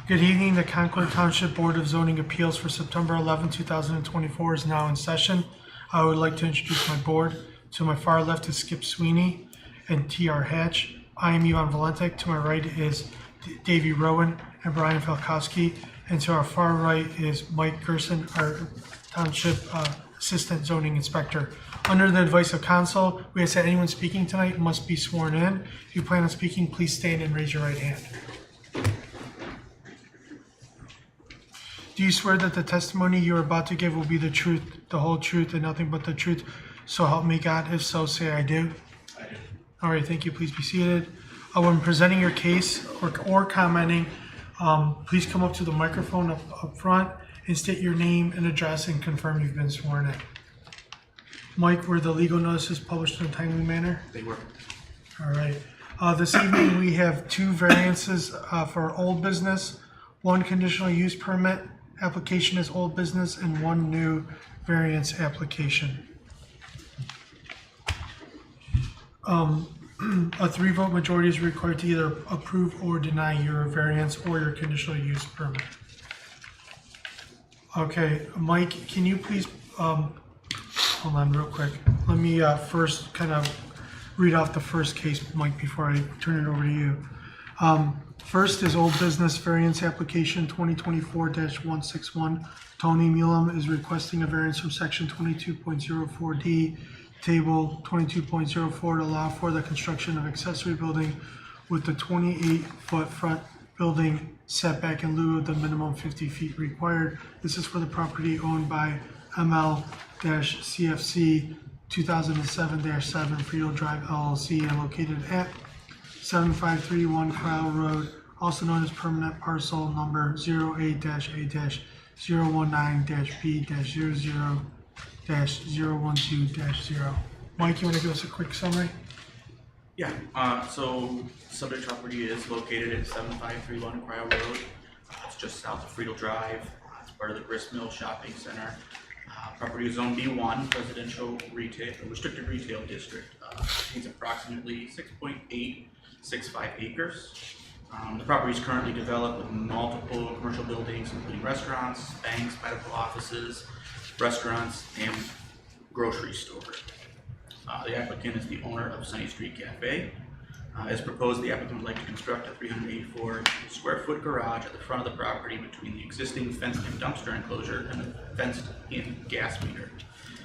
Good evening. The Concord Township Board of Zoning Appeals for September 11, 2024 is now in session. I would like to introduce my board. To my far left is Skip Sweeney and T.R. Hatch. I am Ivan Valentek. To my right is Davey Rowan and Brian Falkowski. And to our far right is Mike Gerson, our Township Assistant Zoning Inspector. Under the advice of counsel, we ask that anyone speaking tonight must be sworn in. If you plan on speaking, please stand and raise your right hand. Do you swear that the testimony you are about to give will be the truth, the whole truth, and nothing but the truth? So help me God. If so, say I do. I do. All right, thank you. Please be seated. When presenting your case or commenting, please come up to the microphone up front and state your name and address and confirm you've been sworn in. Mike, were the legal notices published in a timely manner? They were. All right. This evening we have two variances for old business, one conditional use permit application is old business, and one new variance application. A 3-vote majority is required to either approve or deny your variance or your conditional use permit. Okay, Mike, can you please, hold on real quick. Let me first kind of read off the first case, Mike, before I turn it over to you. First is old business variance application 2024-161. Tony Mulam is requesting a variance from section 22.04D, table 22.04 to allow for the construction of accessory building with the 28-foot front building setback in lieu of the minimum 50 feet required. This is for the property owned by ML-CFC 2007-7 Friedel Drive LLC and located at 7531 Crowell Road, also known as permanent parcel number 08-A-000-00-012-0. Mike, you want to give us a quick summary? Yeah, so subject property is located at 7531 Crowell Road. It's just south of Friedel Drive. It's part of the Grist Mill Shopping Center. Property is zone B1, residential retail, restricted retail district. Contains approximately 6.865 acres. The property is currently developed with multiple commercial buildings, including restaurants, banks, medical offices, restaurants, and grocery stores. The applicant is the owner of Sunny Street Cafe. As proposed, the applicant would like to construct a 384 square foot garage at the front of the property between the existing fenced-in dumpster enclosure and the fenced-in gas meter.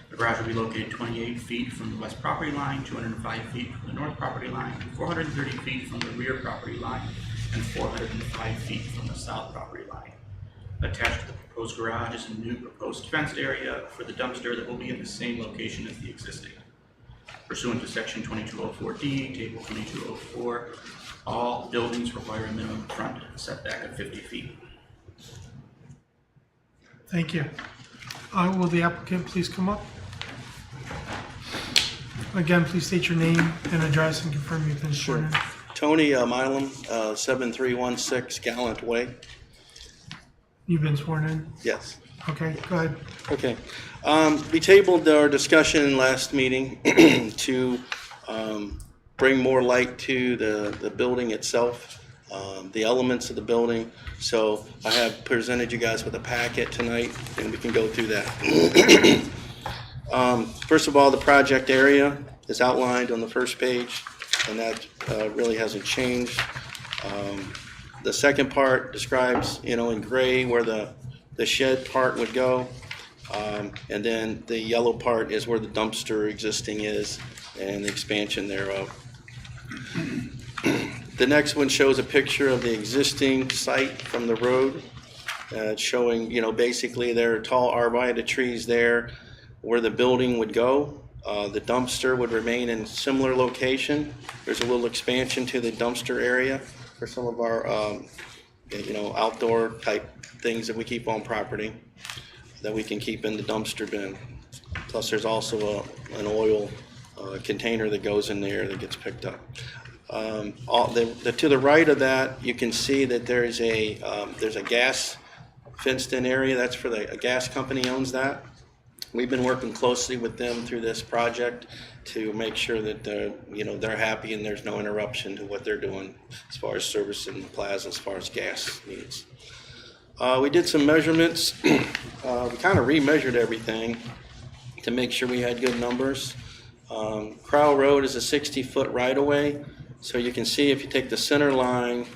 The garage will be located 28 feet from the west property line, 205 feet from the north property line, 430 feet from the rear property line, and 405 feet from the south property line. Attached to the proposed garage is a new proposed fenced area for the dumpster that will be in the same location as the existing. Pursuant to section 2204D, table 2204, all buildings require a minimum front setback of 50 feet. Thank you. Will the applicant please come up? Again, please state your name and address and confirm you've been sworn in. Tony Milam, 7316 Gallant Way. You've been sworn in? Yes. Okay, go ahead. Okay. We tabled our discussion last meeting to bring more light to the building itself, the elements of the building. So I have presented you guys with a packet tonight, and we can go through that. First of all, the project area is outlined on the first page, and that really hasn't changed. The second part describes, in gray where the shed part would go. And then the yellow part is where the dumpster existing is and the expansion thereof. The next one shows a picture of the existing site from the road, showing, basically there are tall arborvitae trees there where the building would go. The dumpster would remain in similar location. There's a little expansion to the dumpster area for some of our, outdoor type things that we keep on property that we can keep in the dumpster bin. Plus there's also an oil container that goes in there that gets picked up. To the right of that, you can see that there's a gas fenced in area. That's for a gas company owns that. We've been working closely with them through this project to make sure that they're happy and there's no interruption to what they're doing as far as servicing the plaza, as far as gas needs. We did some measurements. We kind of remeasured everything to make sure we had good numbers. Crowell Road is a 60-foot right-of-way, so you can see if you take the center line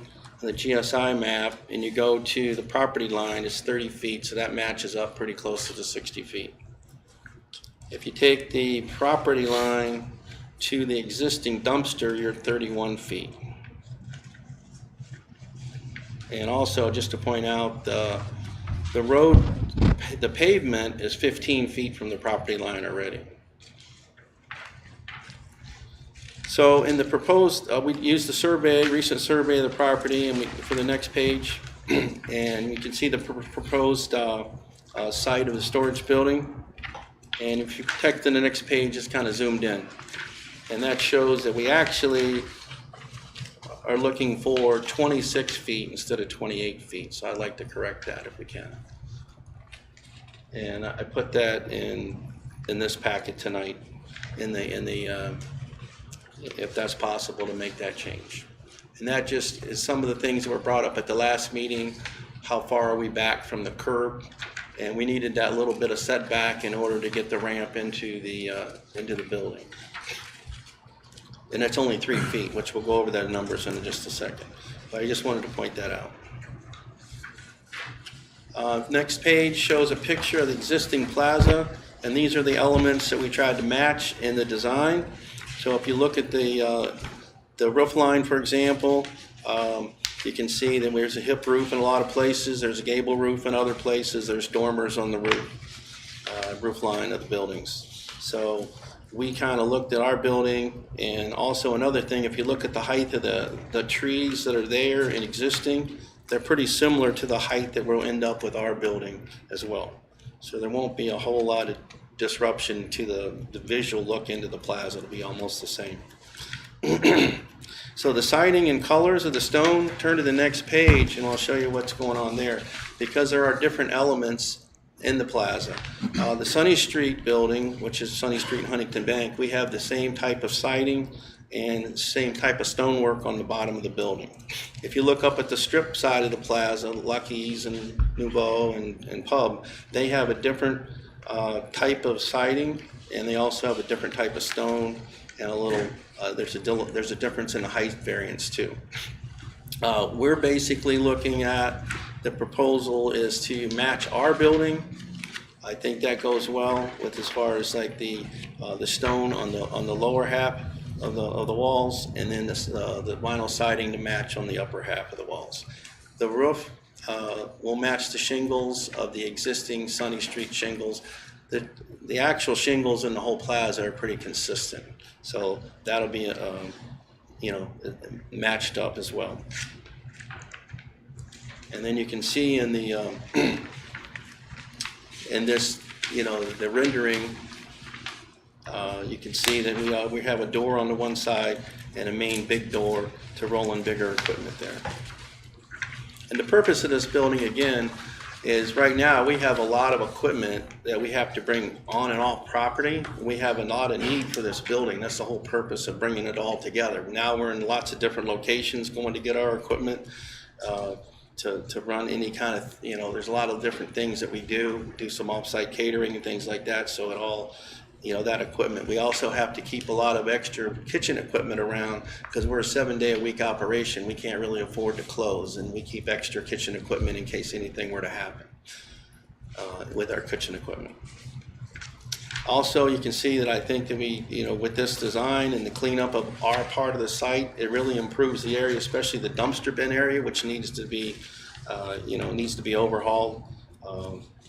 on the GSI map and you go to the property line, it's 30 feet, so that matches up pretty close to the 60 feet. If you take the property line to the existing dumpster, you're 31 feet. And also, just to point out, the road, the pavement is 15 feet from the property line already. So in the proposed, we used the survey, recent survey of the property, and for the next page, and you can see the proposed site of the storage building. And if you check to the next page, it's kind of zoomed in. And that shows that we actually are looking for 26 feet instead of 28 feet. So I'd like to correct that if we can. And I put that in this packet tonight, if that's possible, to make that change. And that just is some of the things that were brought up at the last meeting. How far are we back from the curb? And we needed that little bit of setback in order to get the ramp into the building. And that's only 3 feet, which we'll go over that numbers in just a second. But I just wanted to point that out. Next page shows a picture of the existing plaza, and these are the elements that we tried to match in the design. So if you look at the roof line, for example, you can see that there's a hip roof in a lot of places, there's a gable roof in other places, there's dormers on the roof line of the buildings. So we kind of looked at our building, and also another thing, if you look at the height of the trees that are there and existing, they're pretty similar to the height that we'll end up with our building as well. So there won't be a whole lot of disruption to the visual look into the plaza. It'll be almost the same. So the siding and colors of the stone, turn to the next page and I'll show you what's going on there, because there are different elements in the plaza. The Sunny Street building, which is Sunny Street and Huntington Bank, we have the same type of siding and same type of stonework on the bottom of the building. If you look up at the strip side of the plaza, Lucky's and Nouveau and Pub, they have a different type of siding, and they also have a different type of stone, and a little there's a difference in the height variance too. We're basically looking at, the proposal is to match our building. I think that goes well with as far as like the stone on the lower half of the walls, and then the vinyl siding to match on the upper half of the walls. The roof will match the shingles of the existing Sunny Street shingles. The actual shingles in the whole plaza are pretty consistent, so that'll be matched up as well. And then you can see in the in this, the rendering, you can see that we have a door on the one side and a main big door to roll in bigger equipment there. And the purpose of this building, again, is right now we have a lot of equipment that we have to bring on and off property. We have a lot of need for this building. That's the whole purpose of bringing it all together. Now we're in lots of different locations going to get our equipment to run any kind of, there's a lot of different things that we do some off-site catering and things like that. So it all, that equipment. We also have to keep a lot of extra kitchen equipment around because we're a 7-day-a-week operation. We can't really afford to close, and we keep extra kitchen equipment in case anything were to happen with our kitchen equipment. Also, you can see that I think that we, with this design and the cleanup of our part of the site, it really improves the area, especially the dumpster bin area, which needs to be, needs to be overhauled.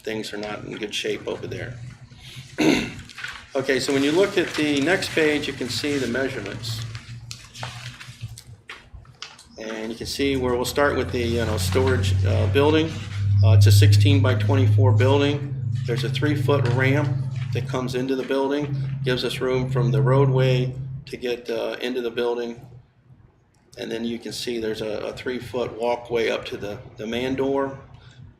Things are not in good shape over there. Okay, so when you look at the next page, you can see the measurements. And you can see where we'll start with the storage building. It's a 16 by 24 building. There's a 3-foot ramp that comes into the building, gives us room from the roadway to get into the building. And then you can see there's a 3-foot walkway up to the man door.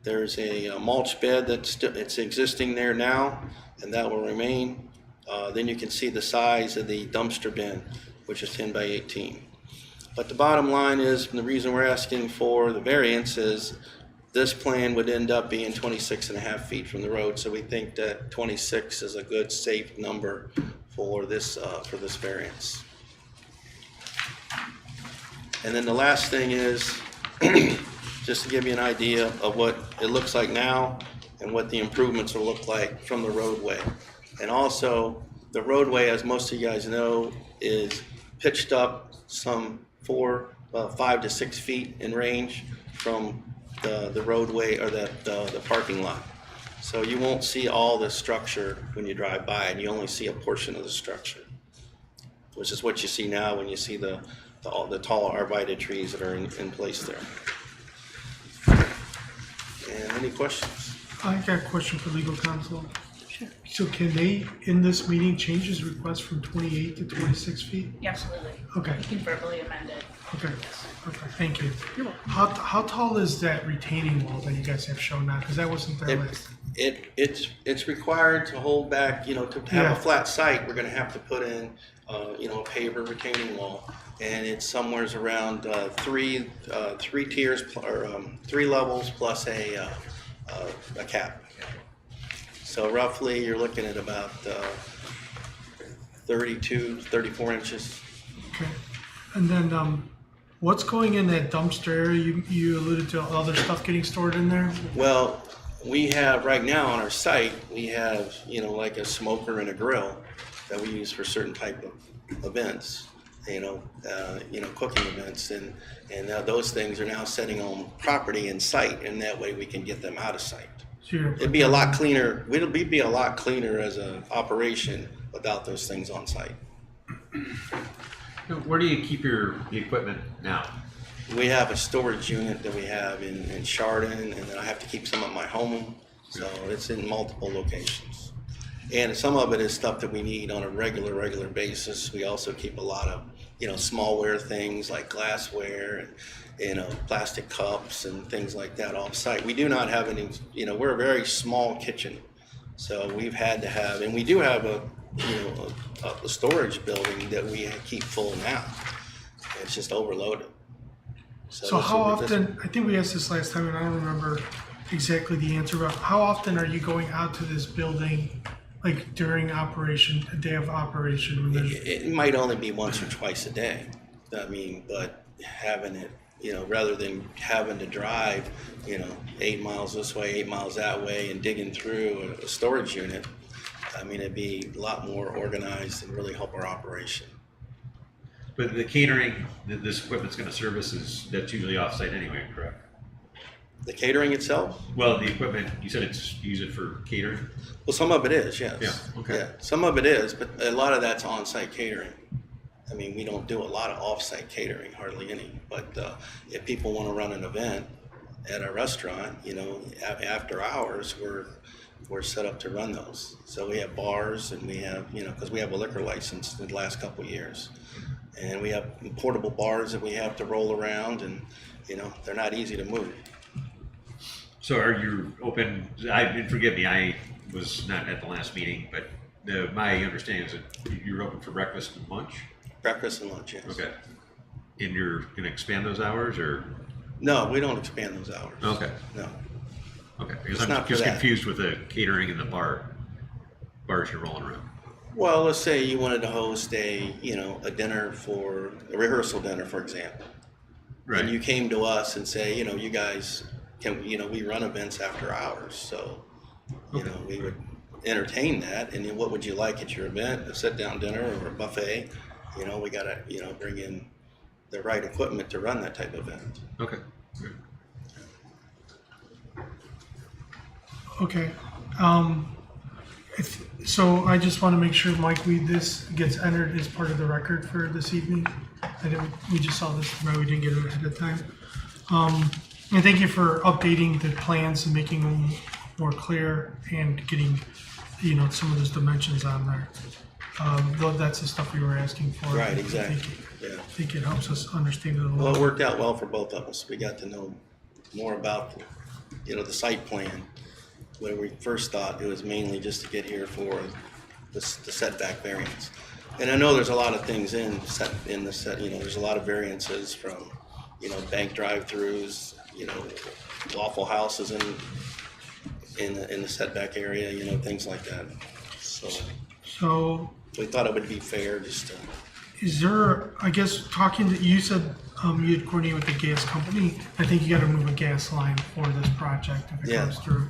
There's a mulch bed it's existing there now, and that will remain. Then you can see the size of the dumpster bin, which is 10 by 18. But the bottom line is, and the reason we're asking for the variance is this plan would end up being 26.5 feet from the road. So we think that 26 is a good, safe number for this variance. And then the last thing is, just to give you an idea of what it looks like now and what the improvements will look like from the roadway. And also, the roadway, as most of you guys know, is pitched up some 5 to 6 feet in range from the roadway or the parking lot. So you won't see all the structure when you drive by, and you only see a portion of the structure, which is what you see now when you see the tall arborvitae trees that are in place there. And any questions? I got a question for legal counsel. Sure. So can they, in this meeting, change his request from 28 to 26 feet? Yeah, absolutely. Okay. You can verbally amend it. Okay, okay, thank you. How tall is that retaining wall that you guys have shown now? Because that wasn't there last. It's required to hold back, to have Yeah. a flat site, we're gonna have to put in, a paver retaining wall. And it's somewhere around three tiers, or 3 levels plus a cap. So roughly, you're looking at about 34 inches. Okay. And then what's going in that dumpster area? You alluded to other stuff getting stored in there? Well, we have right now on our site, we have, like a smoker and a grill that we use for certain type of events, cooking events, and those things are now sitting on property in sight, and that way we can get them out of sight. Sure. It'd be a lot cleaner. It'll be a lot cleaner as an operation without those things on site. Where do you keep the equipment now? We have a storage unit that we have in Chardon, and then I have to keep some at my home. So it's in multiple locations. And some of it is stuff that we need on a regular basis. We also keep a lot of, smallware things like glassware and, plastic cups and things like that off site. We do not have any, we're a very small kitchen. So we've had to have, and we do have a storage building that we keep full now. It's just overloaded. So how often, I think we asked this last time and I don't remember exactly the answer, but how often are you going out to this building, like during operation, a day of operation? When it might only be once or twice a day. I mean, but having it, rather than having to drive, 8 miles this way, 8 miles that way and digging through a storage unit, I mean, it'd be a lot more organized and really help our operation. But the catering that this equipment's going to service that's usually off-site anyway, correct? The catering itself? Well, the equipment, you said use it for catering? Well, some of it is, yes. Yeah, okay. Yeah, some of it is, but a lot of that's on-site catering. I mean, we don't do a lot of off-site catering, hardly any. But if people want to run an event at a restaurant, after hours, we're set up to run those. So we have bars, and we have, because we have a liquor license in the last couple of years. And we have portable bars that we have to roll around, and, they're not easy to move. So are you open, forgive me, I was not at the last meeting, but my understanding is that you're open for breakfast and lunch? Breakfast and lunch, yes. Okay. And you're going to expand those hours, or? No, we don't expand those hours. Okay. No. Okay, It's because I'm not for just that. confused with the catering and the bars you're rolling around. Well, let's say you wanted to host a dinner for a rehearsal dinner, for example. Right. And you came to us and say, you guys can, we run events after hours. So, we would entertain that. And then what would you like at your event? A sit down dinner or a buffet? We got to, bring in the right equipment to run that type of event. Okay. Good. Okay. So I just want to make sure, Mike, this gets entered as part of the record for this evening. We just saw this, but we didn't get it ahead of time. And thank you for updating the plans and making them more clear and getting, some of those dimensions on there. That's the stuff we were asking for. Right, exactly. I Yeah. think it helps us understand it a Well, it little. worked out well for both of us. We got to know more about the site plan, when we first thought it was mainly just to get here for the setback variance. And I know there's a lot of things there's a lot of variances from, bank drive-throughs, Waffle Houses in the setback area, things like that. So we thought it would be fair just to. Is there, I guess, you said you had coordinated with the gas company. I think you got to move a gas line for this project if it goes through.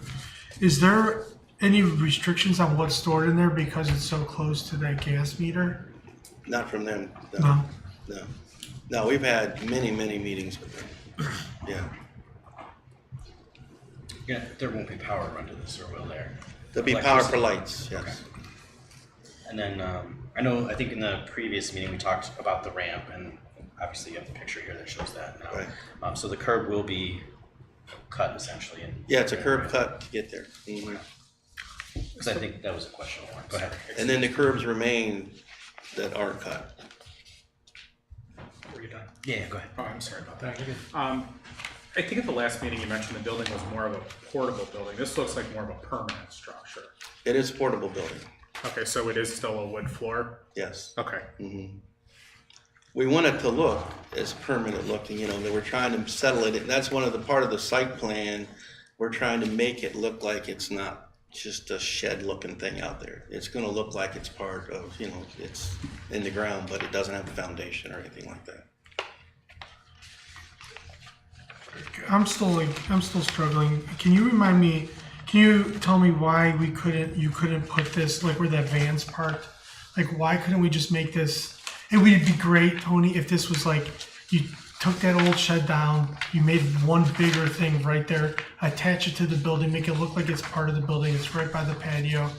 Is there any restrictions on what's stored in there because it's so close to that gas meter? Not from them. No. No, we've had many meetings with them. Yeah. Yeah, there won't be power run to this, or will there? There'll be power for lights, yes. Okay. And then I think in the previous meeting we talked about the ramp, and obviously you have the picture here that shows that now. Right. So the curb will be cut essentially. Yeah, it's a curb cut to get there. Mm-hmm. Because I think that was a question. Go ahead. And then the curbs remain that aren't cut. Were you done? Yeah, go ahead. Oh, I'm sorry about that. I think at the last meeting you mentioned the building was more of a portable building. This looks like more of a permanent structure. It is a portable building, Okay, so it is still a wood floor? yes. Okay. Mm-hmm. We want it to look as permanent looking, that we're trying to settle it. That's one of the part of the site plan. We're trying to make it look like it's not just a shed looking thing out there. It's going to look like it's part of, it's in the ground, but it doesn't have a foundation or anything like that. I'm still struggling. Can you tell me why you couldn't put this like where that van's parked? Like, why couldn't we just make this? It would be great, Tony, if this was like, you took that old shed down, you made one bigger thing right there, attach it to the building, make it look like it's part of the building, it's right by the patio.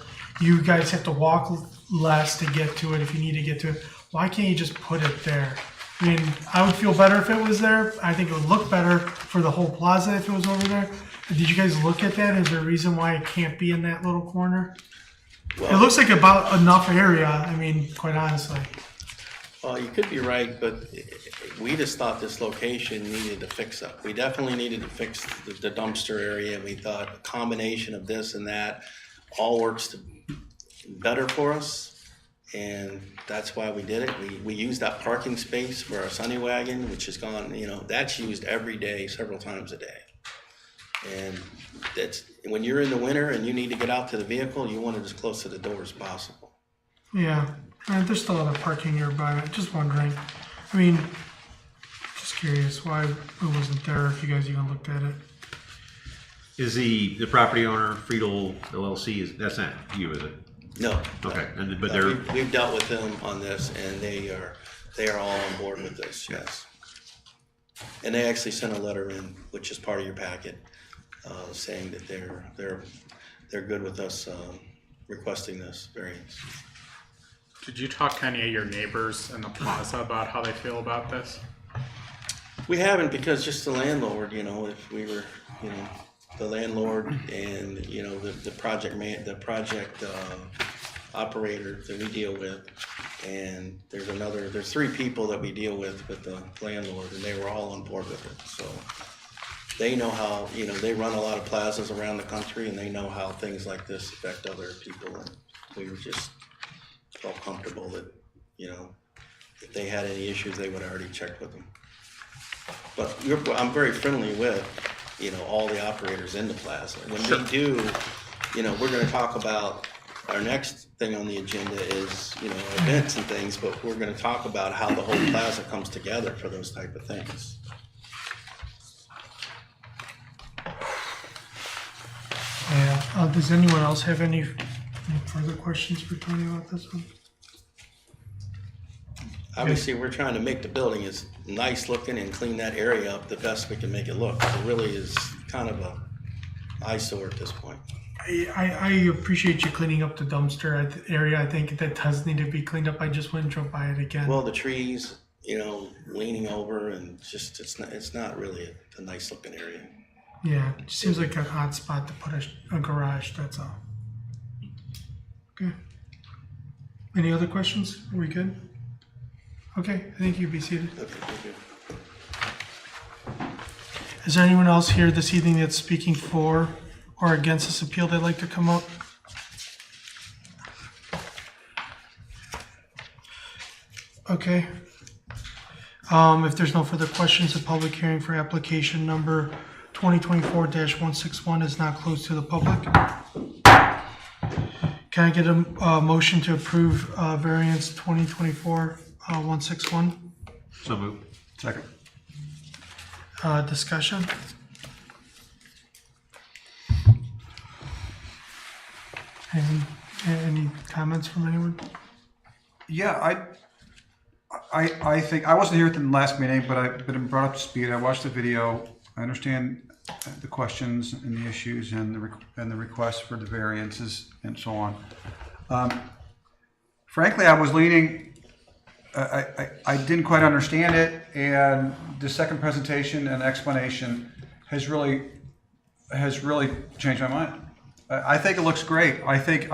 You guys have to walk less to get to it if you need to get to it. Why can't you just put it there? I mean, I would feel better if it was there. I think it would look better for the whole plaza if it was over there. Did you guys look at that? Is there a reason why it can't be in that little corner? Well, It looks like about enough area, I mean, quite honestly. well, you could be right, but we just thought this location needed a fix up. We definitely needed to fix the dumpster area. We thought a combination of this and that all works better for us. And that's why we did it. We used that parking space for our Sunny Wagon, which is gone, that's used every day, several times a day. And that's, when you're in the winter and you need to get out to the vehicle, you want it as close to the door as possible. Yeah, there's still other parking nearby. Just wondering. I mean, just curious why it wasn't there if you guys even looked at it. Is the property owner, Friedel LLC, that's not you, is it? No. Okay, but No, they're, we've dealt with them on this, and they are all on board with this. Yes. And they actually sent a letter in, which is part of your packet, saying that they're good with us requesting this variance. Did you talk to any of your neighbors in the plaza about how they feel about this? We haven't, because just the landlord, if we were, the landlord and, the project operator that we deal with, and there's 3 people that we deal with the landlord, and they were all on board with it. So they know how, they run a lot of plazas around the country, and they know how things like this affect other people, and we were just felt comfortable that, if they had any issues, they would have already checked with them. But I'm very friendly with, all the operators in the plaza. When we do, we're going to talk about, our next thing on the agenda is, events and things, but we're going to talk about how the whole plaza comes together for those type of things. Yeah. Does anyone else have any further questions for Tony about this one? Obviously, we're trying to make the building as nice looking and clean that area up the best we can make it look. It really is kind of a eyesore at this point. I appreciate you cleaning up the dumpster area. I think that does need to be cleaned up. I just went and drove by it again. Well, the trees, leaning over, and just it's not really a nice looking area. Yeah, it seems like a hot spot to put a garage, that's all. Okay. Any other questions? Are we good? Okay, I think you be seated. Okay, thank you. Is there anyone else here this evening that's speaking for or against this appeal that'd like to come up? Okay. If there's no further questions, the public hearing for application number 2024-161 is now closed to the public. Can I get a motion to approve variance 2024-161? So moved. Second. Discussion? Any comments from anyone? Yeah, I think, I wasn't here at the last meeting, but I've been brought up to speed. I watched the video. I understand the questions and the issues and the requests for the variances and so on. Frankly, I was leaning, I didn't quite understand it, and the second presentation and explanation has really changed my mind. I think it looks great. I think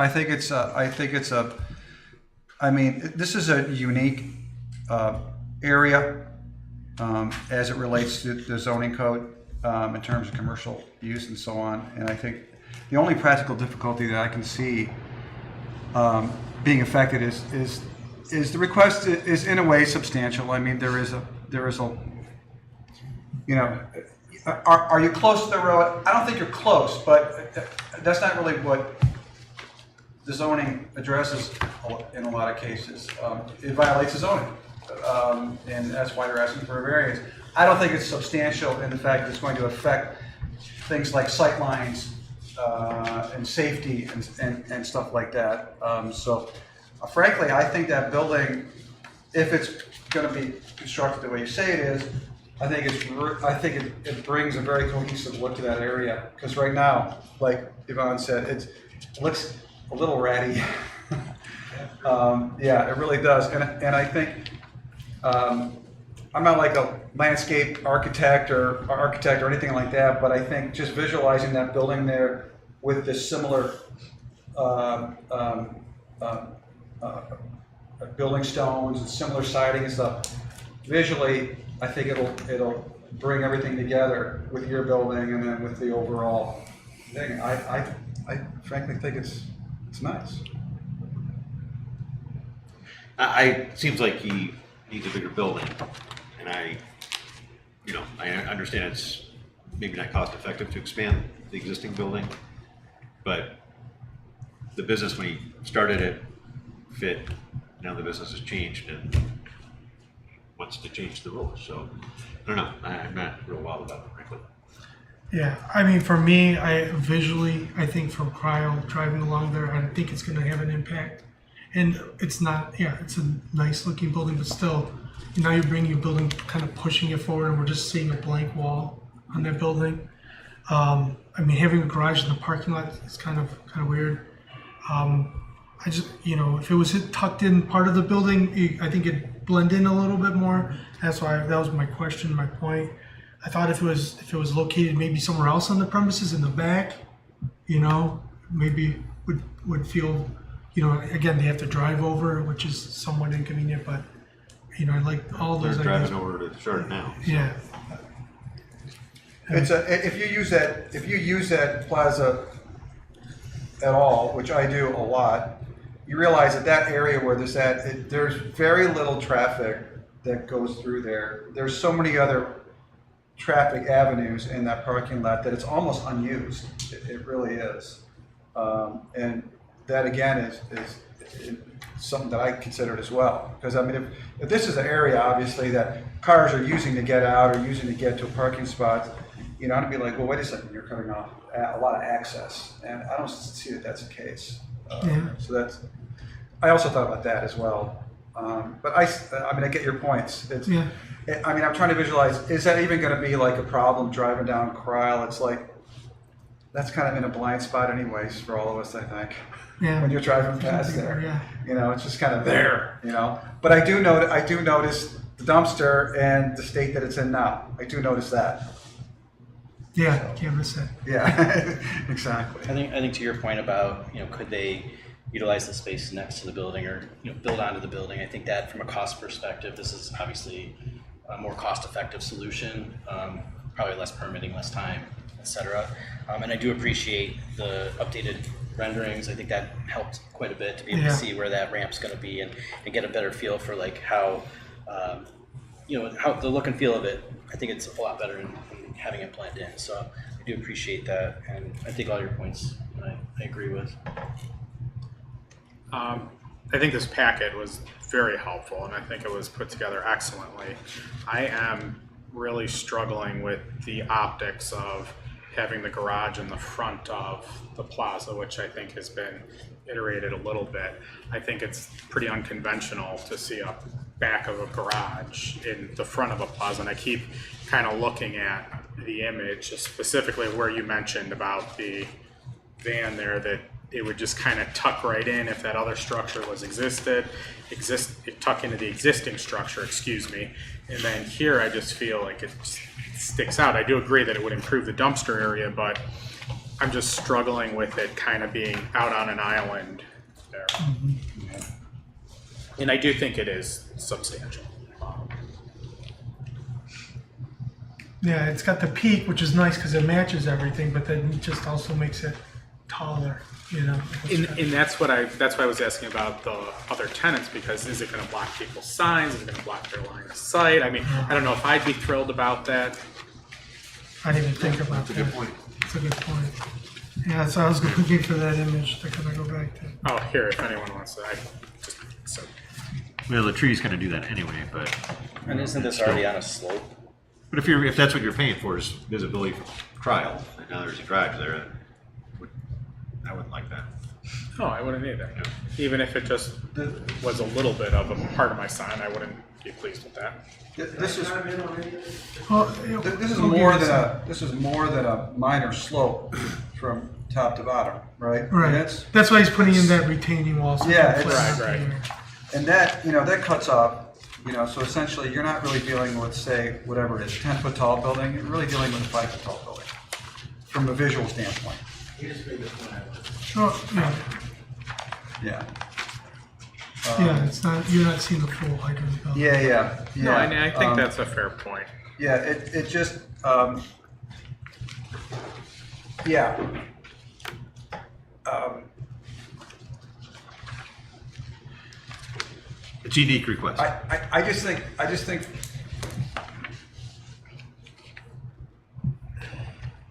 this is a unique area as it relates to the zoning code in terms of commercial use and so on. And I think the only practical difficulty that I can see being affected is the request is in a way substantial. I mean, there is a are you close to the road? I don't think you're close, but that's not really what the zoning addresses in a lot of cases. It violates the zoning, and that's why they're asking for a variance. I don't think it's substantial in the fact that it's going to affect things like sight lines and safety and stuff like that. Frankly, I think that building, if it's going to be constructed the way you say it is, I think it brings a very cohesive look to that area. Because right now, like Yvonne said, it looks a little ratty. Yeah, it really does. And I think I'm not like a landscape architect or anything like that, but I think just visualizing that building there with this similar building stones and similar siding and stuff, visually, I think it'll bring everything together with your building and then with the overall thing. I frankly think it's nice. It seems like he needs a bigger building, and I understand it's maybe not cost effective to expand the existing building, but the business when he started it fit. Now the business has changed and wants to change the rules. So I don't know. I'm not real wild about it, frankly. Yeah, I mean, for me, I think from Cryle driving along there, I think it's going to have an impact. And it's not, it's a nice looking building, but still, now you're bringing your building, kind of pushing it forward, and we're just seeing a blank wall on that building. I mean, having a garage in the parking lot is kind of weird. I just, if it was tucked in part of the building, I think it'd blend in a little bit more. That was my question, my point. I thought if it was located maybe somewhere else on the premises in the back, maybe would feel, again, they have to drive over, which is somewhat inconvenient, but, I like all those They're ideas. driving over to Chardon now. So. Yeah. If you use that plaza at all, which I do a lot, you realize that area where there's very little traffic that goes through there. There's so many other traffic avenues in that parking lot that it's almost unused. It really is. And that again is something that I considered as well. Because I mean, if this is an area obviously that cars are using to get out or using to get to a parking spot, I'd be like, well, wait a second, you're cutting off a lot of access, and I don't see that that's the case. So I also thought about that as well. But I mean, I get your points. I mean, I'm trying to visualize, is that even going to be like a problem driving down Cryle? It's like, that's kind of in a blind spot anyways for all of us, I think. Yeah. When you're driving past there. Yeah. It's just kind of there, But I do notice the dumpster and the state that it's in now. I do notice that. Yeah, can't miss it. Yeah, exactly. I think to your point about, could they utilize the space next to the building or, build onto the building, I think that from a cost perspective, this is obviously a more cost-effective solution. probably less permitting, less time, etc. And I do appreciate the updated renderings. I think that helped quite a bit to be able Yeah. to see where that ramp's going to be and get a better feel for like how, how the look and feel of it. I think it's a lot better in having it blend in. So I do appreciate that, and I think all your points I agree with. I think this packet was very helpful, and I think it was put together excellently. I am really struggling with the optics of having the garage in the front of the plaza, which I think has been iterated a little bit. I think it's pretty unconventional to see a back of a garage in the front of a plaza, and I keep kind of looking at the image, specifically where you mentioned about the van there, that it would just kind of tuck right in if that other structure was tuck into the existing structure, excuse me. And then here I just feel like it sticks out. I do agree that it would improve the dumpster area, but I'm just struggling with it kind of being out on an island there. And I do think it is substantial. Yeah, it's got the peak, which is nice because it matches everything, but then it just also makes it taller, you know. And that's why I was asking about the other tenants, because is it going to block people's signs? Is it going to block their line of sight? I mean, I don't know if I'd be thrilled about that. I didn't even think about that. That's a good point. That's a good point. Yeah, so I was looking for that image to kind of go back to. Oh, here, if anyone wants to. Well, the tree's gonna do that anyway, but. And isn't this already on a slope? But if that's what you're paying for is visibility from trial, and now there's a garage there, I wouldn't like that. No, I wouldn't either. Even if it just was a little bit of a part of my sign, I wouldn't be pleased with that. This is, Well, this is we'll more give it than a minor slope from top to bottom, right? Right. And That's why he's putting in that retaining wall. So Yeah, it can it's- flatten out Right. there. And that, that cuts off, so essentially you're not really dealing with, say, whatever it is, 10-foot tall building, you're really dealing with a 5-foot tall building from a visual standpoint. Oh, yeah. Yeah. Yeah, it's not, you're not seeing the full height of the building. Yeah. No, I think that's a fair point. Yeah, it just, yeah. It's a unique request. I just think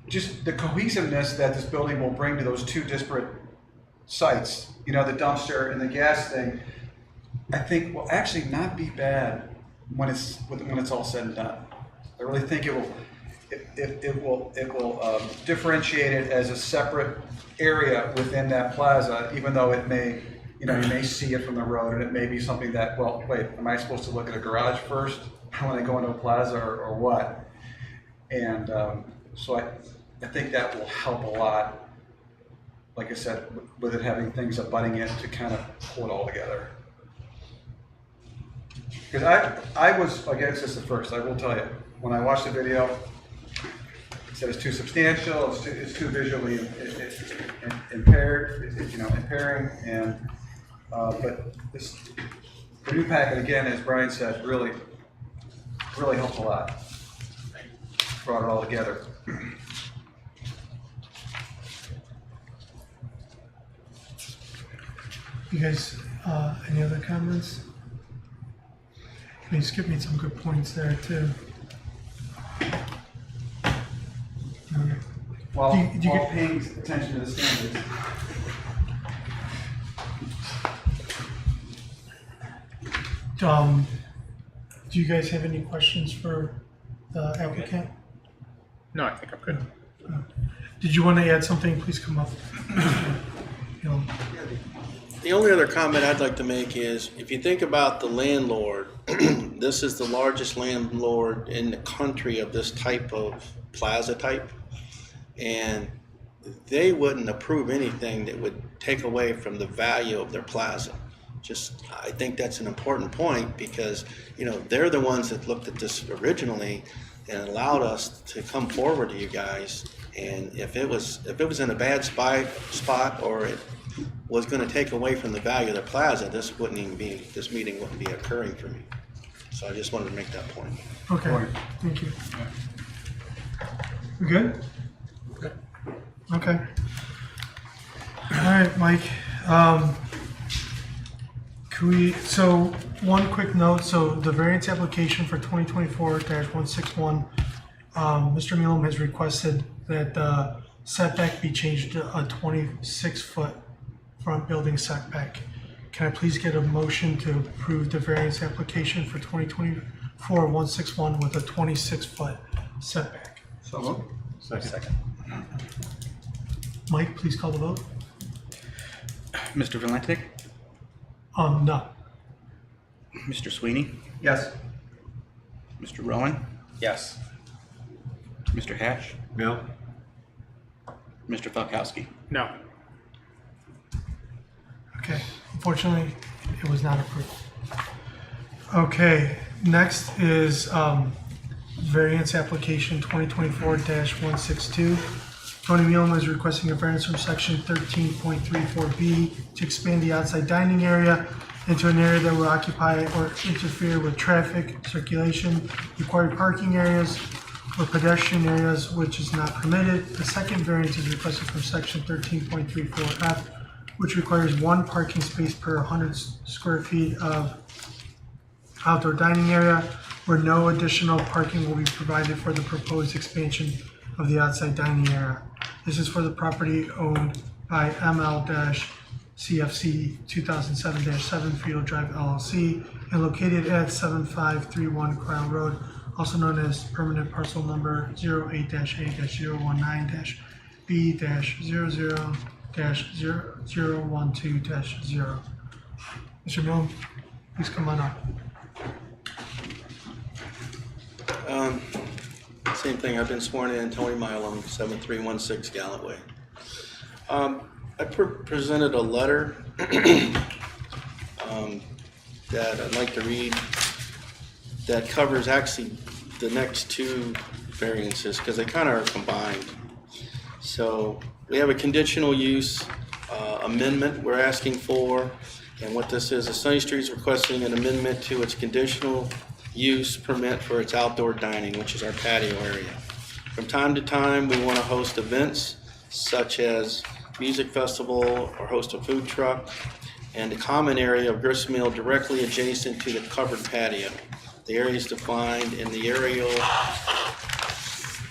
just the cohesiveness that this building will bring to those two disparate sites, the dumpster and the gas thing, I think will actually not be bad when it's all said and done. I really think it will differentiate it as a separate area within that plaza, even though it may, you may see it from the road, and it may be something that, well, wait, am I supposed to look at a garage first when I go into a plaza or what? And so I think that will help a lot, like I said, with it having things abutting it to kind of pull it all together. Because I was against this at first, I will tell you. When I watched the video, it said it's too substantial, it's too visually impaired, impairing, and but the new packet, again, as Brian said, really helps a lot. Brought it all together. You guys, any other comments? You skip me some good points there too. While Do you get- paying attention to the standards. Do you guys have any questions for the applicant? No, I think I'm good. Did you want to add something? Please come up. You know, The only other comment I'd like to make is, if you think about the landlord, this is the largest landlord in the country of this type of plaza type, and they wouldn't approve anything that would take away from the value of their plaza. I think that's an important point, because, they're the ones that looked at this originally and allowed us to come forward to you guys. And if it was in a bad spot, or it was going to take away from the value of the plaza, this meeting wouldn't be occurring for me. So I just wanted to make that point. okay, thank you. We good? Okay. All right, Mike. So one quick note, so the variance application for 2024-161, Mr. Milam has requested that the setback be changed to a 26-foot front building setback. Can I please get a motion to approve the variance application for 2024-161 with a 26-foot setback? Second. Mike, please call the vote. Mr. Valenti, No. Mr. Sweeney, Yes. Mr. Rowan, Yes. Mr. Hatch, No? Mr. Falkowski. No. Okay, unfortunately, it was not approved. Okay, next is variance application 2024-162. Tony Milam is requesting a variance from section 13.34B to expand the outside dining area into an area that will occupy or interfere with traffic circulation, required parking areas, or pedestrian areas which is not permitted. The second variance is requested from section 13.34F, which requires one parking space per 100 square feet of outdoor dining area, where no additional parking will be provided for the proposed expansion of the outside dining area. This is for the property owned by ML-CFC 2007-7 Field Drive LLC and located at 7531 Crown Road, also known as permanent parcel number 08-A-019-B-00-0012-0. Mr. Milam, please come on up. Same thing, I've been sworn in, Tony Milam, 7316 Gallant Way. I presented a letter that I'd like to read that covers actually the next two variances because they kind of are combined. So we have a conditional use amendment we're asking for, and what this is Sunny Street is requesting an amendment to its conditional use permit for its outdoor dining, which is our patio area. From time to time, we want to host events such as music festival or host a food truck, and the common area of gristmill directly adjacent to the covered patio. The area is defined in the aerial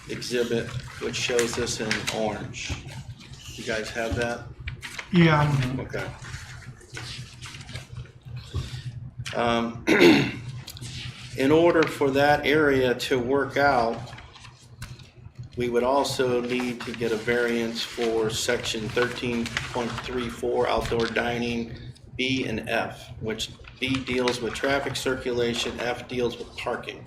exhibit, which shows this in orange. You guys have that? Yeah, Okay. In order for that area to work out, we would also need to get a variance for section 13.34 outdoor dining B and F, which B deals with traffic circulation, F deals with parking.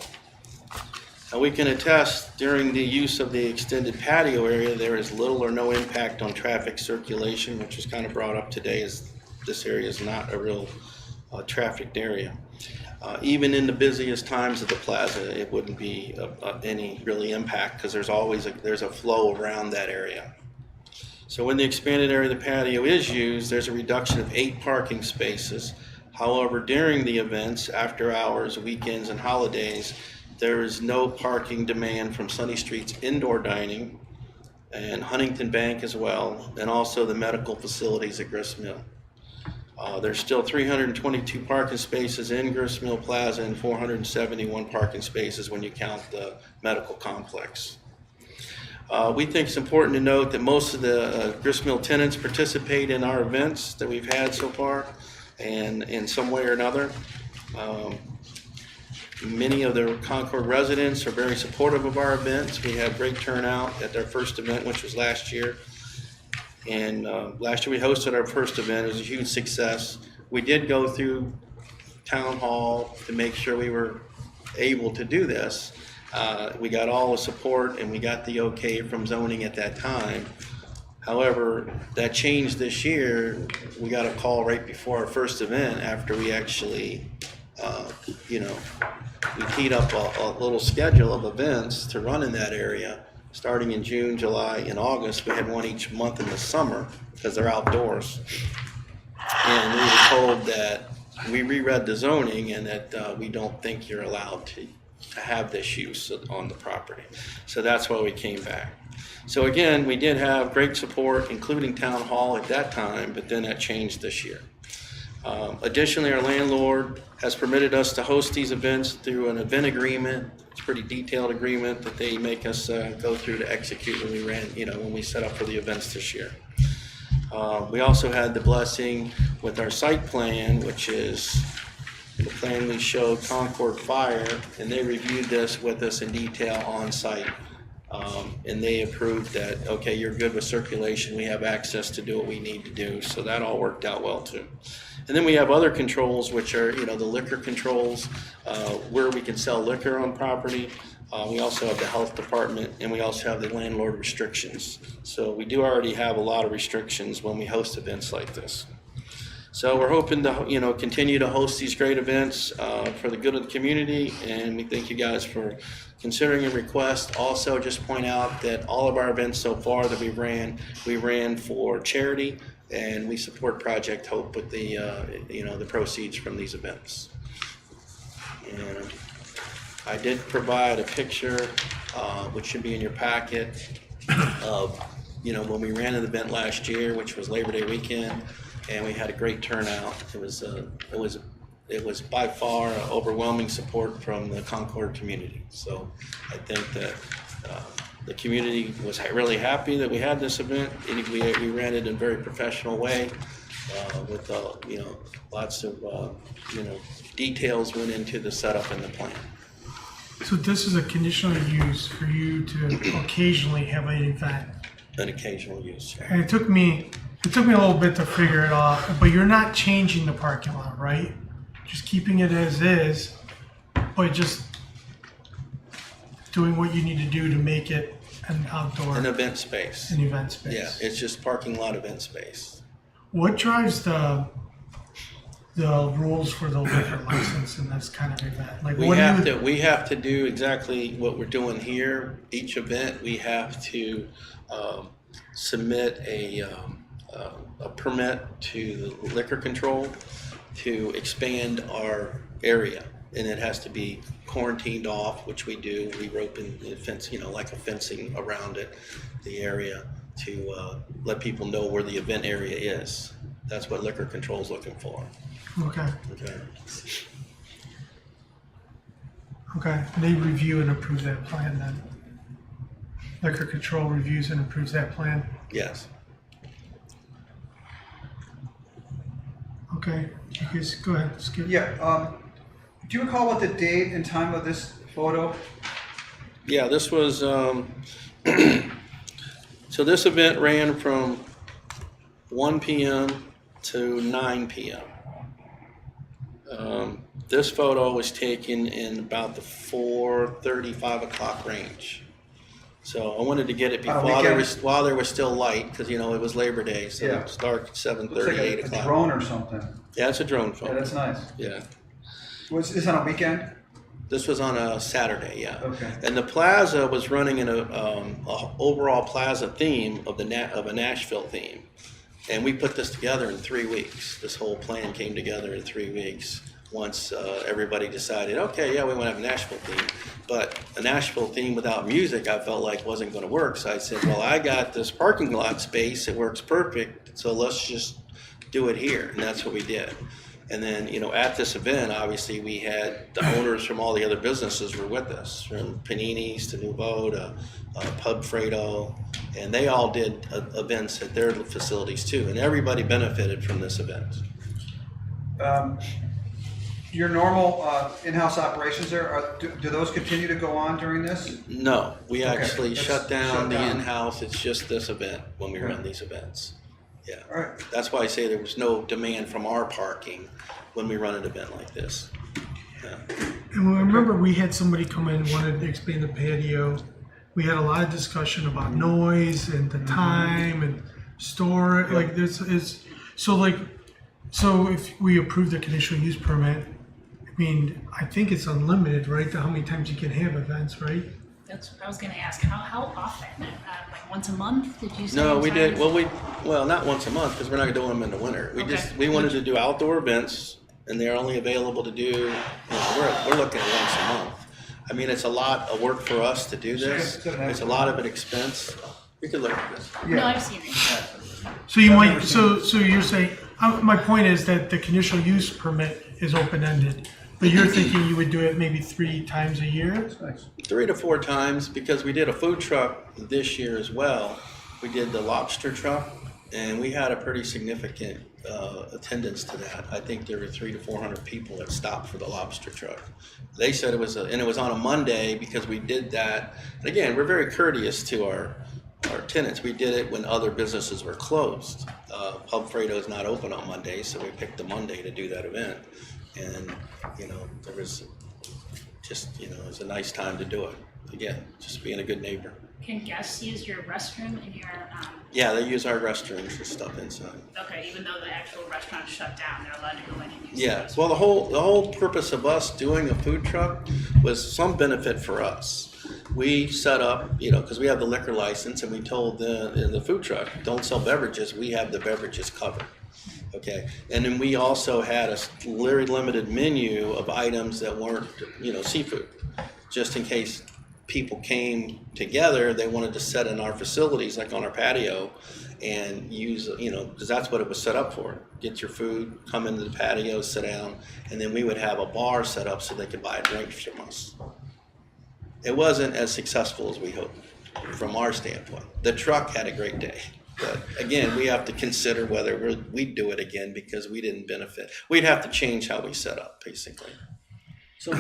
Now we can attest during the use of the extended patio area, there is little or no impact on traffic circulation, which was kind of brought up today as this area is not a real trafficked area. Even in the busiest times of the plaza, it wouldn't be any really impact because there's always there's a flow around that area. So when the expanded area of the patio is used, there's a reduction of 8 parking spaces. However, during the events, after hours, weekends, and holidays, there is no parking demand from Sunny Street's indoor dining and Huntington Bank as well, and also the medical facilities at Gristmill. There's still 322 parking spaces in Gristmill Plaza and 471 parking spaces when you count the medical complex. We think it's important to note that most of the Gristmill tenants participate in our events that we've had so far, and in some way or another. Many of the Concord residents are very supportive of our events. We had great turnout at their first event, which was last year. And last year we hosted our first event. It was a huge success. We did go through town hall to make sure we were able to do this. We got all the support and we got the okay from zoning at that time. However, that changed this year. We got a call right before our first event after we actually, we teed up a little schedule of events to run in that area. Starting in June, July, and August. We had one each month in the summer because they're outdoors. And we were told that we reread the zoning and that we don't think you're allowed to to have this use on the property. So that's why we came back. So again, we did have great support, including Town Hall at that time, but then that changed this year. Additionally, our landlord has permitted us to host these events through an event agreement. It's a pretty detailed agreement that they make us go through to execute when we when we set up for the events this year. We also had the blessing with our site plan, which is the plan we showed Concord Fire, and they reviewed this with us in detail on site. And they approved that, okay, you're good with circulation, we have access to do what we need to do, so that all worked out well too. And then we have other controls, which are, the liquor controls, where we can sell liquor on property. We also have the health department, and we also have the landlord restrictions. So we do already have a lot of restrictions when we host events like this. So we're hoping to, continue to host these great events for the good of the community, and we thank you guys for considering a request. Also, just point out that all of our events so far that we ran for charity, and we support Project Hope with the, the proceeds from these events. And I did provide a picture, which should be in your packet, of, when we ran an event last year, which was Labor Day weekend, and we had a great turnout. It was by far overwhelming support from the Concord community. So I think that the community was really happy that we had this event. We ran it in a very professional way with lots of details went into the setup and the plan. So this is a conditional use for you to occasionally have an event. An occasional use. And it took me a little bit to figure it out, but you're not changing the parking lot, right? Just keeping it as is, but just doing what you need to do to make it an outdoor, An event space. an event space. Yeah, it's just parking lot event space. What drives the rules for the liquor license in this kind of event? Like, We what have to do exactly what we're doing here. Each event, we have to submit a permit to the liquor control to expand our area, and it has to be quarantined off, which we do. We rope in the fence, like a fencing around it, the area, to let people know where the event area is. That's what liquor control is looking for. Okay. Okay. They review and approve that plan then. Liquor control reviews and approves that plan. Yes. Okay. You guys go ahead. Skip. Yeah, do you recall what the date and time of this photo? Yeah, this was, so this event ran from 1 p.m. to 9 p.m. This photo was taken in about the 4:30, 5 o'clock range. So I wanted to get it while there was still light, because it was Labor Day, so Yeah. it was dark at Looks 7:30, like 8 a o'clock. drone or something. Yeah, it's a drone Yeah, photo. that's nice. Yeah. Was this on a weekend? This was on a Saturday, yeah. Okay. And the plaza was running in a overall plaza theme of a Nashville theme, and we put this together in 3 weeks. This whole plan came together in 3 weeks. Once everybody decided, okay, yeah, we want to have a Nashville theme, but a Nashville theme without music, I felt like wasn't going to work. So I said, well, I got this parking lot space; it works perfect. So let's just do it here, and that's what we did. And then, at this event, obviously, we had the owners from all the other businesses were with us, from Panini's to Nouveau to Pub Fredo, and they all did events at their facilities too, and everybody benefited from this event. Your normal in-house operations there, do those continue to go on during this? No, we Okay, actually that's shut down shut the down. in-house. It's just this event when we Okay. run these events. Yeah, All right. that's why I say there was no demand from our parking when we run an event like this. Yeah. And I remember we had somebody come in, wanted to expand the patio. We had a lot of discussion about noise and the time and store, like this is, so if we approve the conditional use permit, I think it's unlimited, right? To how many times you can have events, right? That's what I was gonna ask. How often? Like once a month? Did you say? No, in we did, time? well, not once a month, because we're not doing them in the winter. Okay. We wanted to do outdoor events, and they're only available to do, we're looking at once a month. I mean, it's a lot of work for us to do this. It's a lot of an expense. We could look at this. No, I've seen it. So you might, so you're saying, my point is that the conditional use permit is open-ended, but you're thinking you would do it maybe 3 times a year? 3 to 4 times, because we did a food truck this year as well. We did the lobster truck, and we had a pretty significant attendance to that. I think there were 300 to 400 people that stopped for the lobster truck. They said it was, and it was on a Monday because we did that. And again, we're very courteous to our tenants. We did it when other businesses were closed. Pub Fredo is not open on Mondays, so we picked a Monday to do that event. And, there was just, it was a nice time to do it. Again, just being a good neighbor. Can guests use your restroom in your, Yeah, they use our restrooms for stuff inside. okay, even though the actual restaurant's shut down, they're allowed to go in and use the Yeah, restroom? well, the whole purpose of us doing a food truck was some benefit for us. We set up, because we have the liquor license, and we told the food truck, don't sell beverages, we have the beverages covered. Okay, and then we also had a very limited menu of items that weren't, seafood, just in case people came together, they wanted to set in our facilities, like on our patio, and use, because that's what it was set up for. Get your food, come into the patio, sit down, and then we would have a bar set up so they could buy drinks from us. It wasn't as successful as we hoped from our standpoint. The truck had a great day. But again, we have to consider whether we'd do it again because we didn't benefit. We'd have to change how we set up, basically. So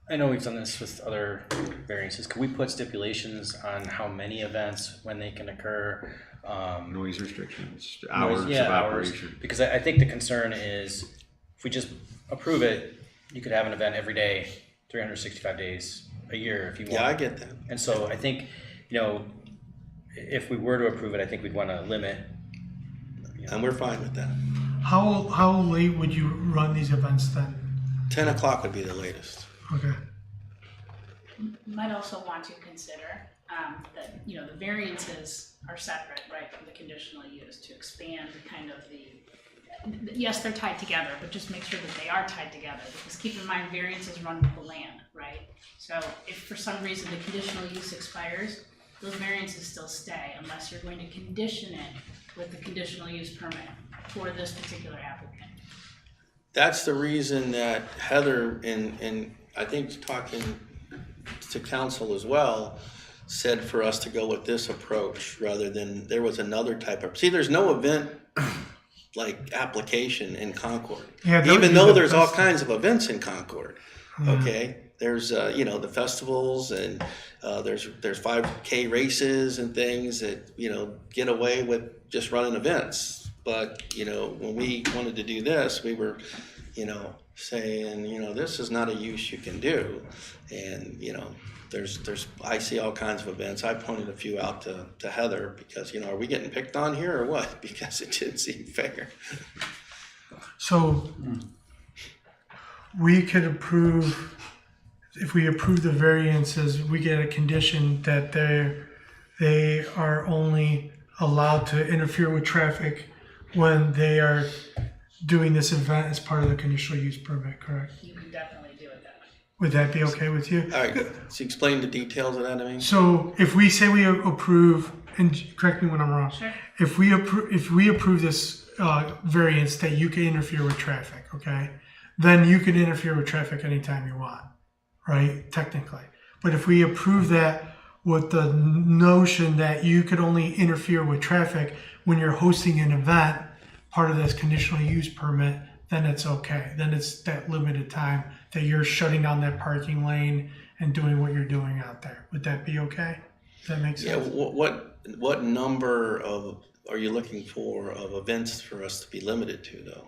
I know we've done this with other variances. Could we put stipulations on how many events, when they can occur? Noise restrictions, hours of hours. operation. Because I think the concern is if we just approve it, you could have an event every day, 365 days a year if you want. Yeah, I get that. And so I think, if we were to approve it, I think we'd want to limit. And we're fine with that. How late would you run these events then? 10 o'clock would be the latest. Okay. Might also want to consider that, the variances are separate, right, from the conditional use to expand kind of yes, they're tied together, but just make sure that they are tied together, because keep in mind, variances run with the land, right? So if for some reason the conditional use expires, those variances still stay unless you're going to condition it with the conditional use permit for this particular applicant. That's the reason that Heather, and I think talking to council as well, said for us to go with this approach rather than, there was another type of, see, there's no event like application in Concord. Yeah, that would Even be though the there's all best. kinds of events in Concord, okay? There's, the festivals, and there's 5K races and things that, get away with just running events. But, when we wanted to do this, we were, saying, this is not a use you can do. And, I see all kinds of events. I pointed a few out to Heather because, are we getting picked on here or what? Because it didn't seem fair. So we could approve, if we approve the variances, we get a condition that they are only allowed to interfere with traffic when they are doing this event as part of the conditional use permit, correct? You can definitely do it that way. Would that be okay with you? All right, so explain the details of that to me. So if we say we approve, and correct me when I'm wrong, Sure. if we approve this variance that you can interfere with traffic, okay, then you can interfere with traffic anytime you want, right? Technically, but if we approve that with the notion that you could only interfere with traffic when you're hosting an event, part of this conditional use permit, then it's okay. Then it's that limited time that you're shutting down that parking lane and doing what you're doing out there. Would that be okay? Does that make Yeah, sense? what number are you looking for of events for us to be limited to, though?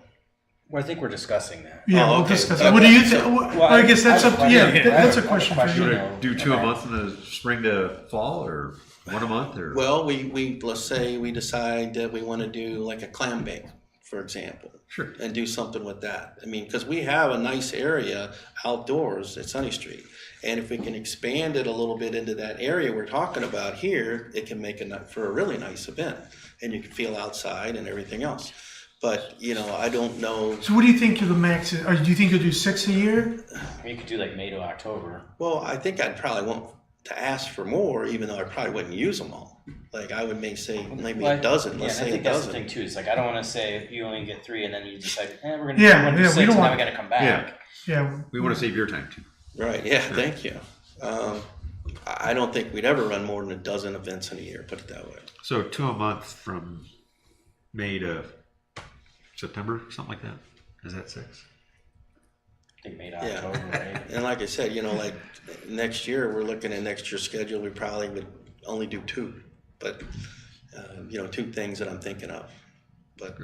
Well, I think we're discussing that. Yeah, Oh, we'll okay. discuss. Okay. What do you think? Well, I guess that's I have up. a question. Yeah, I have that's a a question for question. you. Do 2 a month in the spring to fall, or one a month, or? Well, we let's say we decide that we want to do like a clam bake, for example. Sure. And do something with that. I mean, because we have a nice area outdoors at Sunny Street. And if we can expand it a little bit into that area we're talking about here, it can make for a really nice event. And you can feel outside and everything else. But, you know, I don't know. So what do you think the max is? Or do you think you'll do 6 a year? You could do like May to October. Well, I think I'd probably want to ask for more, even though I probably wouldn't use them all. Like I would say maybe a dozen. Let's Yeah, and I say a think that's the dozen. thing too. It's like I don't want to say you only get 3 and then you decide, we're gonna Yeah, do one to yeah, we 6 don't and want- now we got to come back. Yeah. We want to save your time too. Right. Yeah. Thank you. I don't think we'd ever run more than a dozen events in a year. Put it that way. So 2 a month from May to September, something like that. Is that 6? I think May to Yeah. October, right? And like I said, you know, like next year, we're looking at next year's schedule. We probably would only do 2, but you know, 2 things that I'm thinking of. But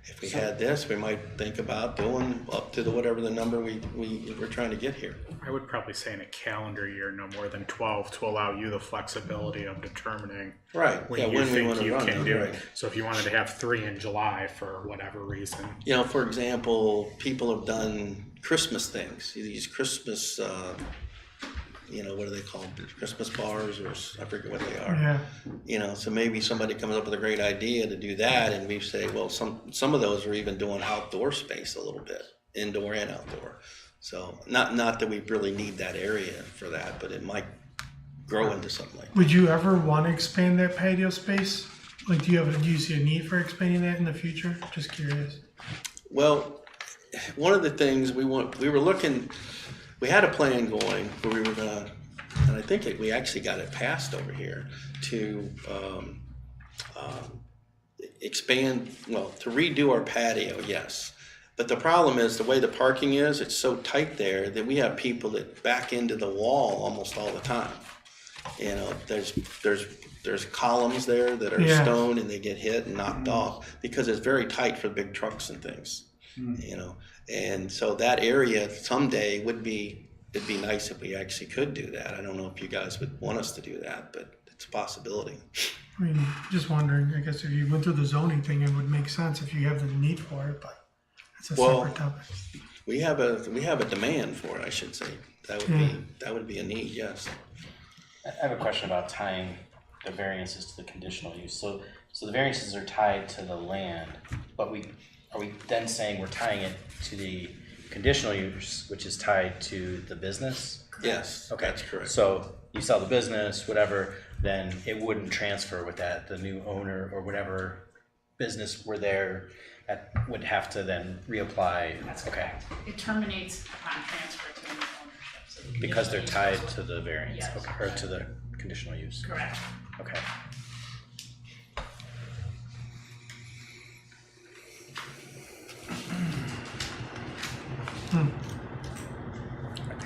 if we had this, we might think about doing up to the whatever the number we're trying to get here. I would probably say in a calendar year, no more than 12 to allow you the flexibility of determining Right. when Yeah. you When we think want to you run can them. do Right. it. So if you wanted to have 3 in July for whatever reason, You know, for example, people have done Christmas things. These Christmas, you know, what are they called? Christmas bars, or I forget what they are. Yeah. You know, so maybe somebody comes up with a great idea to do that, and we say, well, some of those are even doing outdoor space a little bit, indoor and outdoor. So not that we really need that area for that, but it might grow into something like that. Would you ever want to expand that patio space? Like, do you see a need for expanding that in the future? Just curious. Well, one of the things we were looking, we had a plan going where we were gonna, and I think we actually got it passed over here, to expand, well, to redo our patio, yes. But the problem is the way the parking is, it's so tight there that we have people that back into the wall almost all the time. You know, there's columns there that are Yeah. stone and they get hit and knocked off because it's very tight for big trucks and things. You know, and so that area someday it'd be nice if we actually could do that. I don't know if you guys would want us to do that, but it's a possibility. I mean, just wondering, I guess if you went through the zoning thing, it would make sense if you have the need for it, but it's a Well, separate topic. We have a demand for it, I should say. That would be a need, yes. I have a question about tying the variances to the conditional use. So the variances are tied to the land, but are we then saying we're tying it to the conditional use, which is tied to the business? Yes, Okay, that's correct. So you sell the business, whatever, then it wouldn't transfer with that. The new owner or whatever business were there would have to then reapply. That's Okay, correct. It terminates upon transfer to new ownership. So the because they're conditional use tied goes- to the variance, Yes. okay, or to the conditional use. Correct. Okay.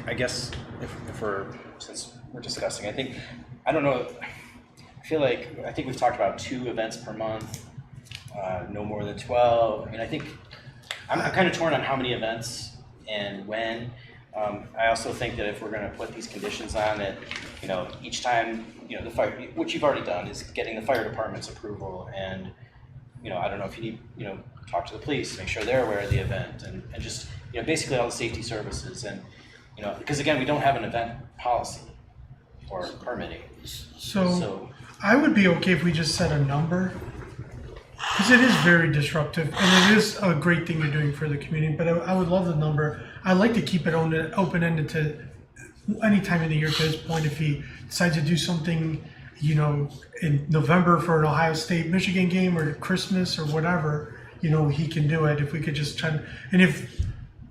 I guess since we're discussing, I don't know, I think we've talked about 2 events per month, no more than 12. I mean, I think, I'm kind of torn on how many events and when. I also think that if we're gonna put these conditions on that, you know, each time, you know, the fire, what you've already done is getting the fire department's approval, and, you know, I don't know if you need, you know, talk to the police, make sure they're aware of the event, and just, you know, basically all the safety services, and, you know, because again, we don't have an event policy or permitting, So I would be okay if we just set a number, because it is very disruptive, and it is a great thing you're doing for the community, but I would love the number. I'd like to keep it open-ended to any time in the year to this point. If he decides to do something, you know, in November for an Ohio State-Michigan game or Christmas or whatever, you know, he can do it. If we could just try, and if,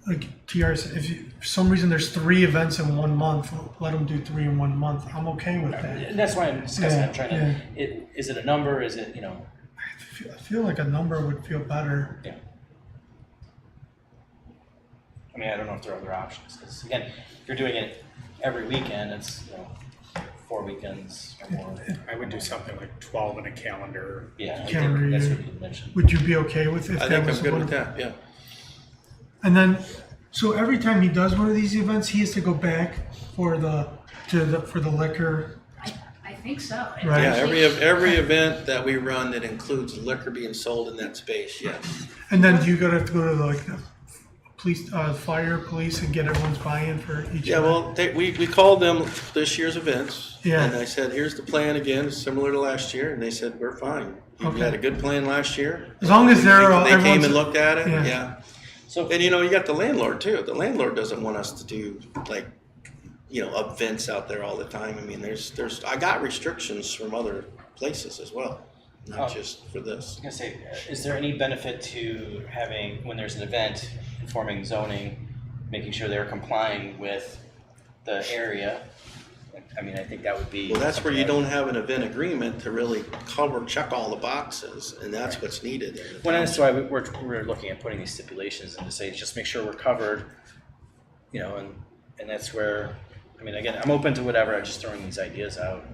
like TR said, if for some reason there's 3 events in 1 month, let them do 3 in 1 month. I'm okay with that. and that's why I'm discussing, I'm trying Yeah, to, is it a number, is it, you know, I feel like a number would feel better. yeah. I mean, I don't know if there are other options, because again, if you're doing it every weekend, it's, you know, 4 weekends or more. I would do something like 12 in a calendar. Yeah, I Calendar think that's year. what you mentioned. Would you be okay with if I that think was I'm good one with of- that, yeah. And then, so every time he does one of these events, he has to go back for the liquor. I think so. Right. Yeah, Actually- every event that we run that includes liquor being sold in that space, yes. And then do you have to go to like the police, fire, police, and get everyone's buy-in for each? Yeah, event? well, we called them this year's events. Yeah. And I said, here's the plan again, similar to last year, and they said, we're fine. You Okay. had a good plan last year. As long as they're, They came everyone's- and looked at it, yeah. yeah. So, And you know, you got the landlord too. The landlord doesn't want us to do like, you know, events out there all the time. I mean, I got restrictions from other places as well, not Oh. just for this. I was gonna say, is there any benefit to having, when there's an event, informing zoning, making sure they're complying with the area? I mean, I think that would be. Well, that's where you something don't have an event agreement to really check all the boxes, and that's what's needed there. Well, that's why we're looking at putting these stipulations in to say, just make sure we're covered, you know, and that's where, I mean, again, I'm open to whatever, I'm just throwing these ideas out.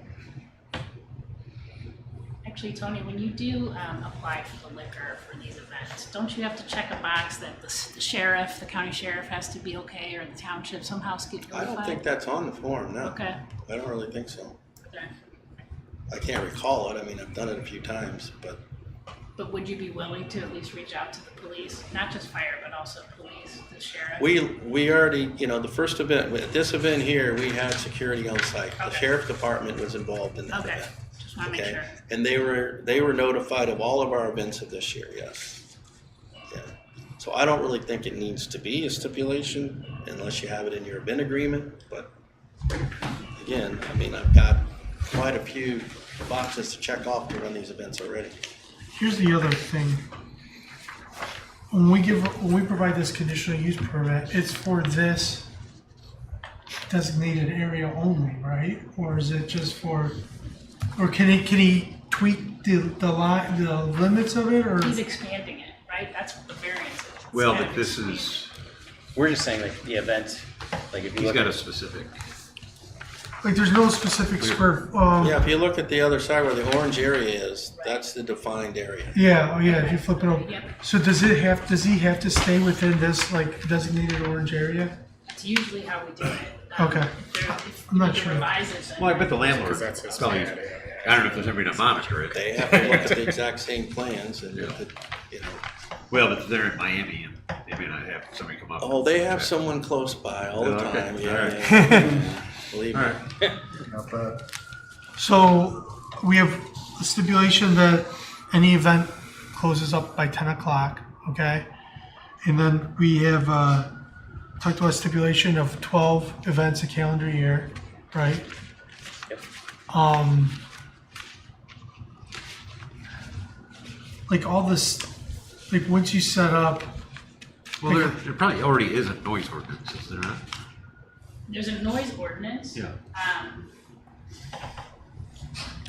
Actually, Tony, when you do apply for the liquor for these events, don't you have to check a box that the sheriff, the county sheriff has to be okay, or the township somehow get notified? I don't think that's on the form, no. Okay. I don't really think so. Okay. I can't recall it. I mean, I've done it a few times, but But would you be willing to at least reach out to the police, not just fire, but also police, the sheriff? we already, you know, the first event, at this event here, we had security on site. The Okay. sheriff department was involved in that Okay, event. just want to make Okay, sure. and they were notified of all of our events of this year, yes. Yeah. So I don't really think it needs to be a stipulation unless you have it in your event agreement, but again, I mean, I've got quite a few boxes to check off to run these events already. Here's the other thing. When we provide this conditional use permit, it's for this designated area only, right? Or is it just for, or can he tweak the limits of it, or? He's expanding it, right? That's what the variance is. It's Well, kind but of this expanding. is, We're just saying like the event, like if you he's look got at. a specific, Like, there's no specific square, Yeah, if you look at the other side where the orange area is, that's the defined area. yeah, oh yeah, if you flip it over. Yep. So does he have to stay within this, like, designated orange area? That's usually how we do it. Okay. If I'm not we need to sure. revise it, then. well, I bet the landlord, Because that's his probably, plan. I don't know if there's anybody to monitor it. They have to look at the exact same plans and, Yeah. you know. Well, but they're in Miami and they may not have somebody come up. Oh, they have check. someone close by all the Oh, okay. time, All yeah, right. yeah. Believe All me. right. Not bad. So we have a stipulation that any event closes up by 10 o'clock, okay? And then we have talked about a stipulation of 12 events a calendar year, right? Yep. Like all this, like once you set up, Well, there probably already is a noise ordinance, is there not? There's a noise ordinance. Yeah.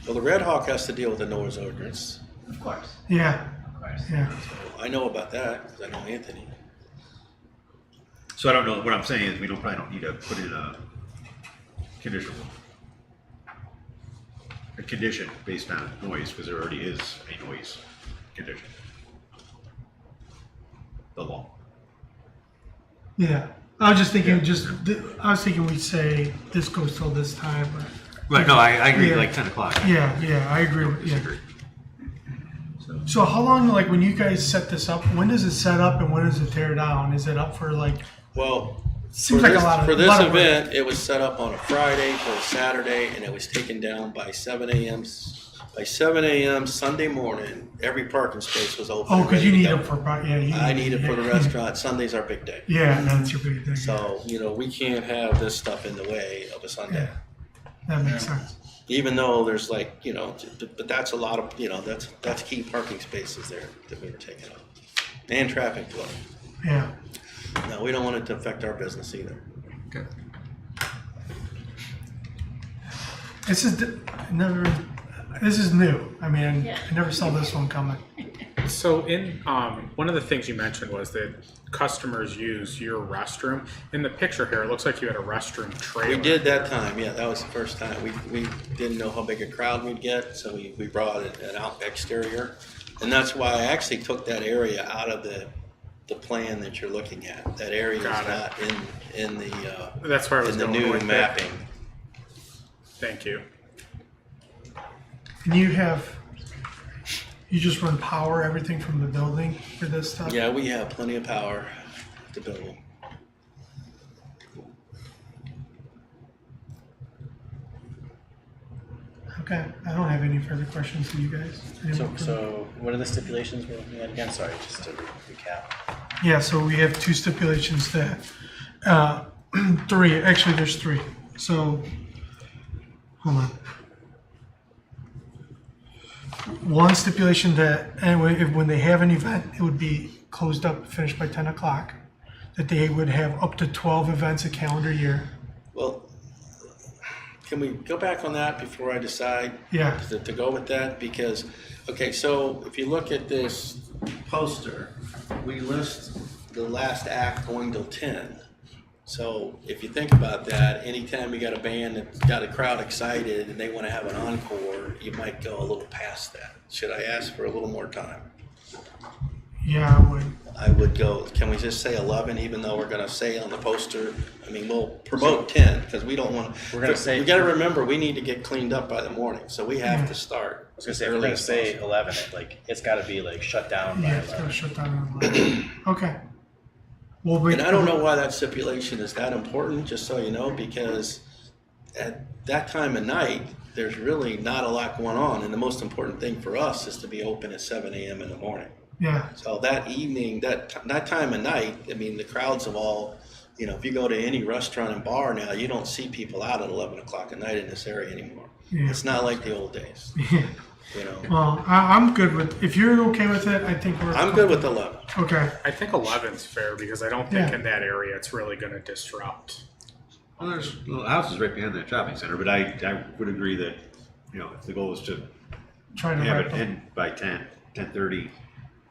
Well, the Red Hawk has to deal with the noise ordinance. Of course, yeah, of course. yeah. I know about that because I know Anthony. So I don't know, what I'm saying is we probably don't need to put in a condition based on noise, because there already is a noise condition. The law. Yeah, I was just thinking, Yeah. I was thinking we'd say this goes till this time, or, Right, no, I agree, Yeah. like 10 o'clock. yeah, I agree I with, yeah. disagree. So how long, like when you guys set this up, when does it set up and when does it tear down? Is it up for like, Well, seems for like this, a lot of. for this lot of work. event, it was set up on a Friday for a Saturday, and it was taken down by 7 a.m. By 7 a.m. Sunday morning, every parking space was open. Oh, and because you ready need to them go. for, yeah. You I need it for the yeah. restaurant. Sunday's our big day. Yeah, that's your big thing. So, you know, we can't have this stuff in the way of a Sunday. Yeah, that makes sense. Even though there's like, you know, but that's a lot of, you know, that's key parking spaces there that we were taking up. And traffic flow. Yeah. No, we don't want it to affect our business either. Okay. This is this is new. I mean, Yeah. I never saw this one coming. So in, one of the things you mentioned was that customers use your restroom. In the picture here, it looks like you had a restroom trailer. We did that time, yeah, that was the first time. We didn't know how big a crowd we'd get, so we brought an out exterior. And that's why I actually took that area out of the plan that you're looking at. That area is Got it. not in the, That's where I was in the going new with it. mapping. Thank you. And you just run power everything from the building for this stuff? Yeah, we have plenty of power. the building. Okay, I don't have any further questions for you guys. Anyone? So what are the stipulations we're looking at again? Sorry, just to recap. Yeah, so we have two stipulations that, three, actually there's three. So, hold on. One stipulation that, anyway, when they have an event, it would be closed up, finished by 10 o'clock. That they would have up to 12 events a calendar year. Well, can we go back on that before I decide Yeah, to go with that? Because, okay, so if you look at this poster, we list the last act going till 10. So if you think about that, anytime you got a band that's got a crowd excited and they want to have an encore, you might go a little past that. Should I ask for a little more time? yeah, I would. I would go, can we just say 11, even though we're gonna say on the poster, I mean, we'll promote 10, because we don't want. We're gonna say- We gotta remember, we need to get cleaned up by the morning, so we have to start. I was gonna say, if we're gonna say 11, it's gotta be like shut down by Yeah, it's 11. gonna shut down at 11. Okay. Well, we. And I don't know why that stipulation is that important, just so you know, because at that time of night, there's really not a lot going on, and the most important thing for us is to be open at 7 a.m. in the morning. Yeah, So that evening, that time of night, I mean, the crowds of all, if you go to any restaurant and bar now, you don't see people out at 11 o'clock at night in this area anymore. Yeah. It's not like the old days, yeah. Well, I'm good with, if you're okay with it, I think we're. I'm good with 11. Okay, I think 11's fair because I don't think Yeah. in that area it's really going to disrupt. Well, there's little houses right behind that shopping center, but I would agree that, if the goal is to try to have wrap it up. end by 10:30.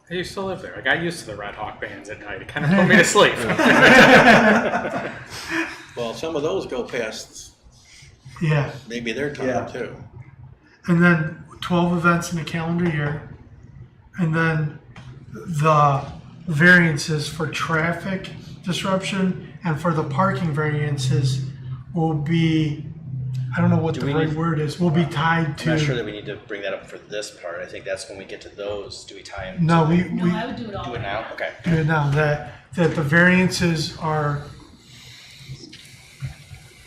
I used to live there. I got used to the Red Hawk bands at night. It kind of put me to sleep. Well, some of those go past Yeah, maybe their time too. and then 12 events in a calendar year. And then the variances for traffic disruption and for the parking variances will be, I don't know what Do the we right need- word is, will be tied I'm not sure to. that we need to bring that up for this part. I think that's when we get to those. Do we tie them? No, we No, I would do it all. Do it now? Okay. do it now, that the variances are,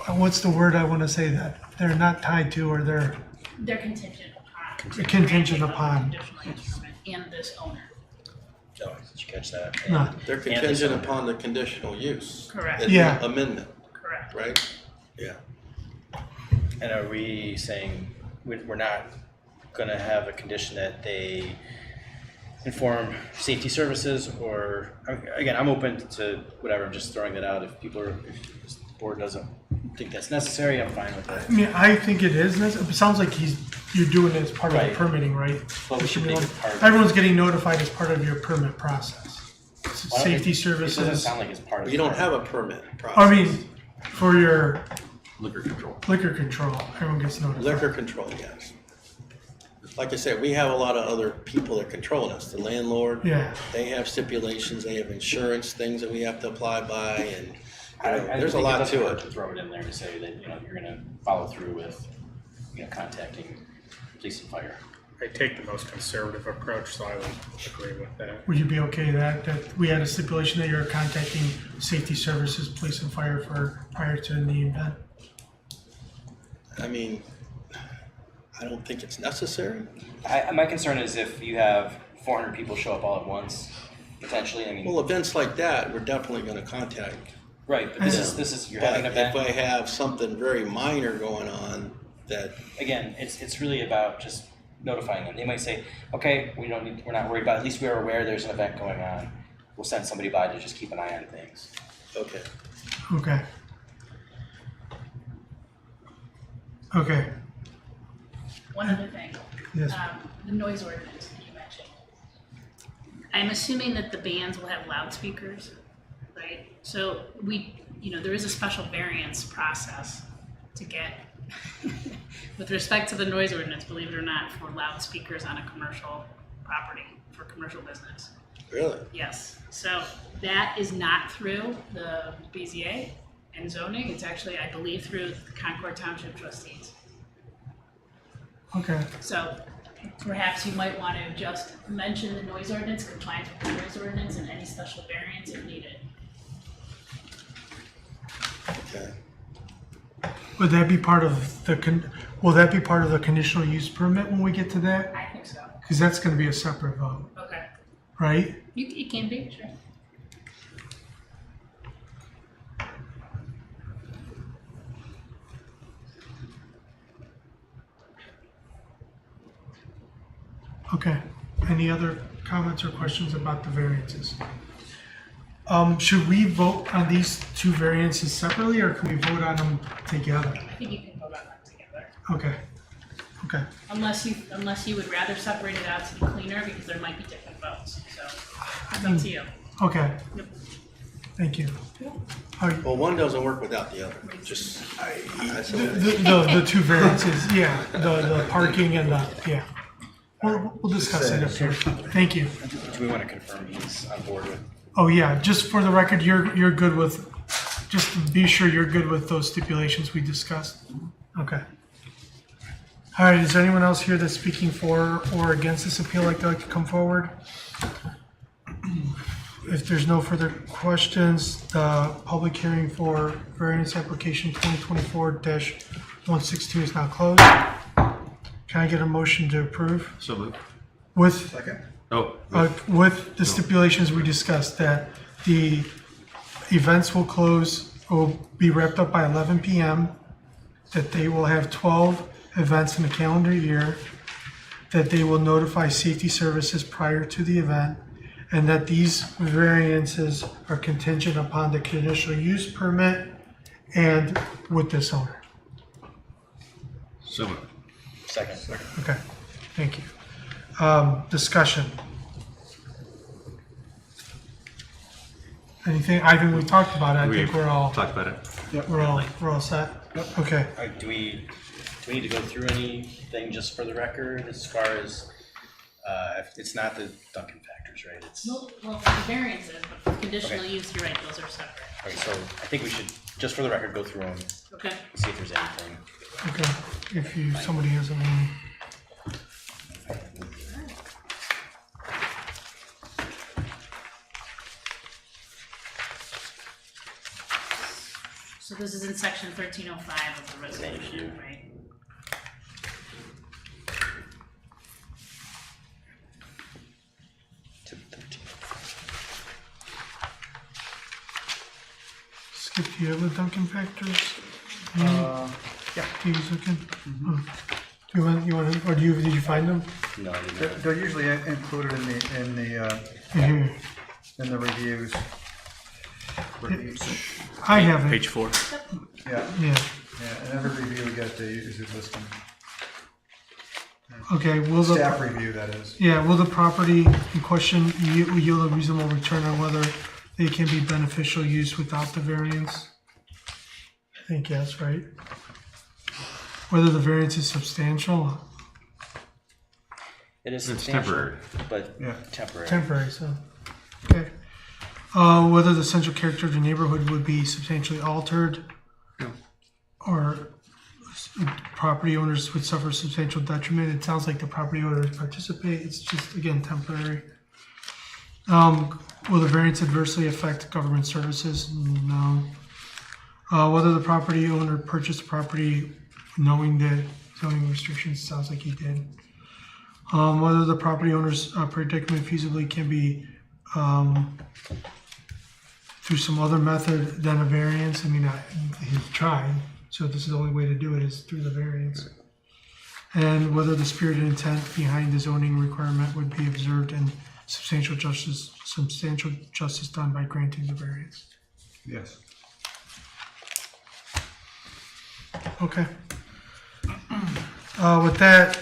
what's the word I want to say, that they're not tied to, or they're They're contingent upon. contingent granting of the upon. Conditional use permit and this owner. Oh, did you catch that? No. They're And the contingent zoning. upon the conditional use. Correct. Yeah. Amendment, Correct. right? Yeah. And are we saying we're not gonna have a condition that they inform safety services, or, again, I'm open to whatever, I'm just throwing that out. If if the board doesn't think that's necessary, I'm fine with I it. mean, I think it is, it sounds like you're doing it as part of the Right. permitting, right? Well, we should make it part of- Everyone's getting notified as part of your permit process. Well, Safety It doesn't services, sound like it's part of. You don't the- have a permit process. I mean, for your Liquor control. liquor control, everyone gets notified. Liquor control, yes. Like I said, we have a lot of other people that control us. The landlord, Yeah, they have stipulations, they have insurance things that we have to apply by, and there's a think lot doesn't to hurt it. to throw it in there to say that, you're gonna follow through with, contacting police and fire. I take the most conservative approach, so I would agree with that. would you be okay that we had a stipulation that you're contacting safety services, police and fire prior to the event? I mean, I don't think it's necessary. My concern is if you have 400 people show up all at once, potentially, I mean. Well, events like that, we're definitely gonna contact. Right, but this is, you're having an But if event, I have something very minor going on, that, again, it's really about just notifying them. They might say, okay, we're not worried about it. At least we are aware there's an event going on. We'll send somebody by to just keep an eye on things. okay. Okay. Okay, One other thing. yes, The noise ordinance that you mentioned. I'm assuming that the bands will have loudspeakers, right? So there is a special variance process to get, with respect to the noise ordinance, believe it or not, for loudspeakers on a commercial property, for commercial business. Really? Yes, so that is not through the BZA and zoning, it's actually, I believe, through the Concord Township trustees. okay, So perhaps you might want to just mention the noise ordinance, compliance with the noise ordinance, and any special variance if needed. Okay. Would that be part of will that be part of the conditional use permit when we get to that? I think so. Because that's going to be a separate vote, Okay. right? It can be, sure. Okay. Any other comments or questions about the variances? Should we vote on these two variances separately, or can we vote on them together? I think you can vote on them together. Okay. Okay. Unless you would rather separate it out to be cleaner, because there might be different votes, so it's up to you. Okay. Yep. Thank you. Well, one doesn't work without the other. Just that's the way it is. The two variances, yeah, the parking and the, yeah. We'll discuss it after. Thank you. Do we want to confirm he's on board with? Oh, yeah, just for the record, you're good with, just to be sure you're good with those stipulations we discussed? Okay. All right, is there anyone else here that's speaking for or against this appeal like they'd like to come forward? If there's no further questions, the public hearing for variance application 2024-162 is now closed. Can I get a motion to approve So moved. with Second? Oh, with the stipulations we discussed, that the events will be wrapped up by 11 p.m., that they will have 12 events in a calendar year, that they will notify safety services prior to the event, and that these variances are contingent upon the conditional use permit and with this owner. so moved. Second. Okay, thank you. Discussion. Anything? I think we talked about it. I think we're all Talked about it. we're all set. Okay. All right, do we need to go through anything just for the record as far as, if it's not the Duncan factors, right? It's, Well, for the variances, but for conditional Okay. use, you're right, those are separate. okay, so I think we should, just for the record, go through them, Okay. see if there's anything. Okay. If somebody has any. So this is in section 1305 of the resolution, right? To 13. Skip, do you have the Duncan factors? Yeah. He was looking. Oh. You want or did you find them? No, I didn't. They're usually included Here. in the reviews. I have it. Page 4. Yeah, Yeah. yeah, and every review we get, they usually list them. Okay. Will the Staff review, that is. Yeah, will the property in question yield a reasonable return on whether they can be beneficial use without the variance? I think yes, right? Whether the variance is substantial, It is It's substantial, temporary. but Yeah. temporary. temporary, so, okay. Whether the central character of the neighborhood would be substantially altered, or property owners would suffer substantial detriment. It sounds like the property owners participate, it's just, again, temporary. Will the variance adversely affect government services? No. Whether the property owner purchased the property knowing the zoning restrictions, sounds like he did. Whether the property owner's predicament feasibly can be through some other method than a variance. I mean, he's tried, so this is the only way to do it is through the variance. And whether the spirit and intent behind the zoning requirement would be observed and substantial justice done by granting the variance. Yes. Okay. With that,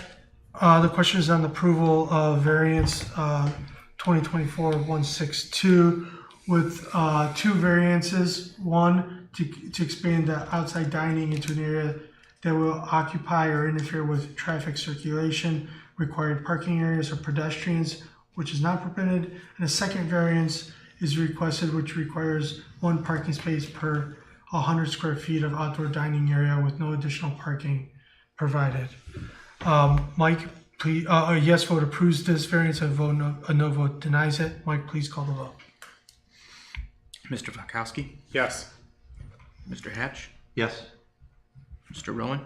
the question is on the approval of variance 2024-162 with two variances. One, to expand the outside dining into an area that will occupy or interfere with traffic circulation, required parking areas or pedestrians, which is not permitted. And a second variance is requested, which requires one parking space per 100 square feet of outdoor dining area with no additional parking provided. Mike, please, a yes vote approves this variance, a no vote denies it. Mike, please call the vote. Mr. Falkowski, Yes. Mr. Hatch, Yes. Mr. Rowan,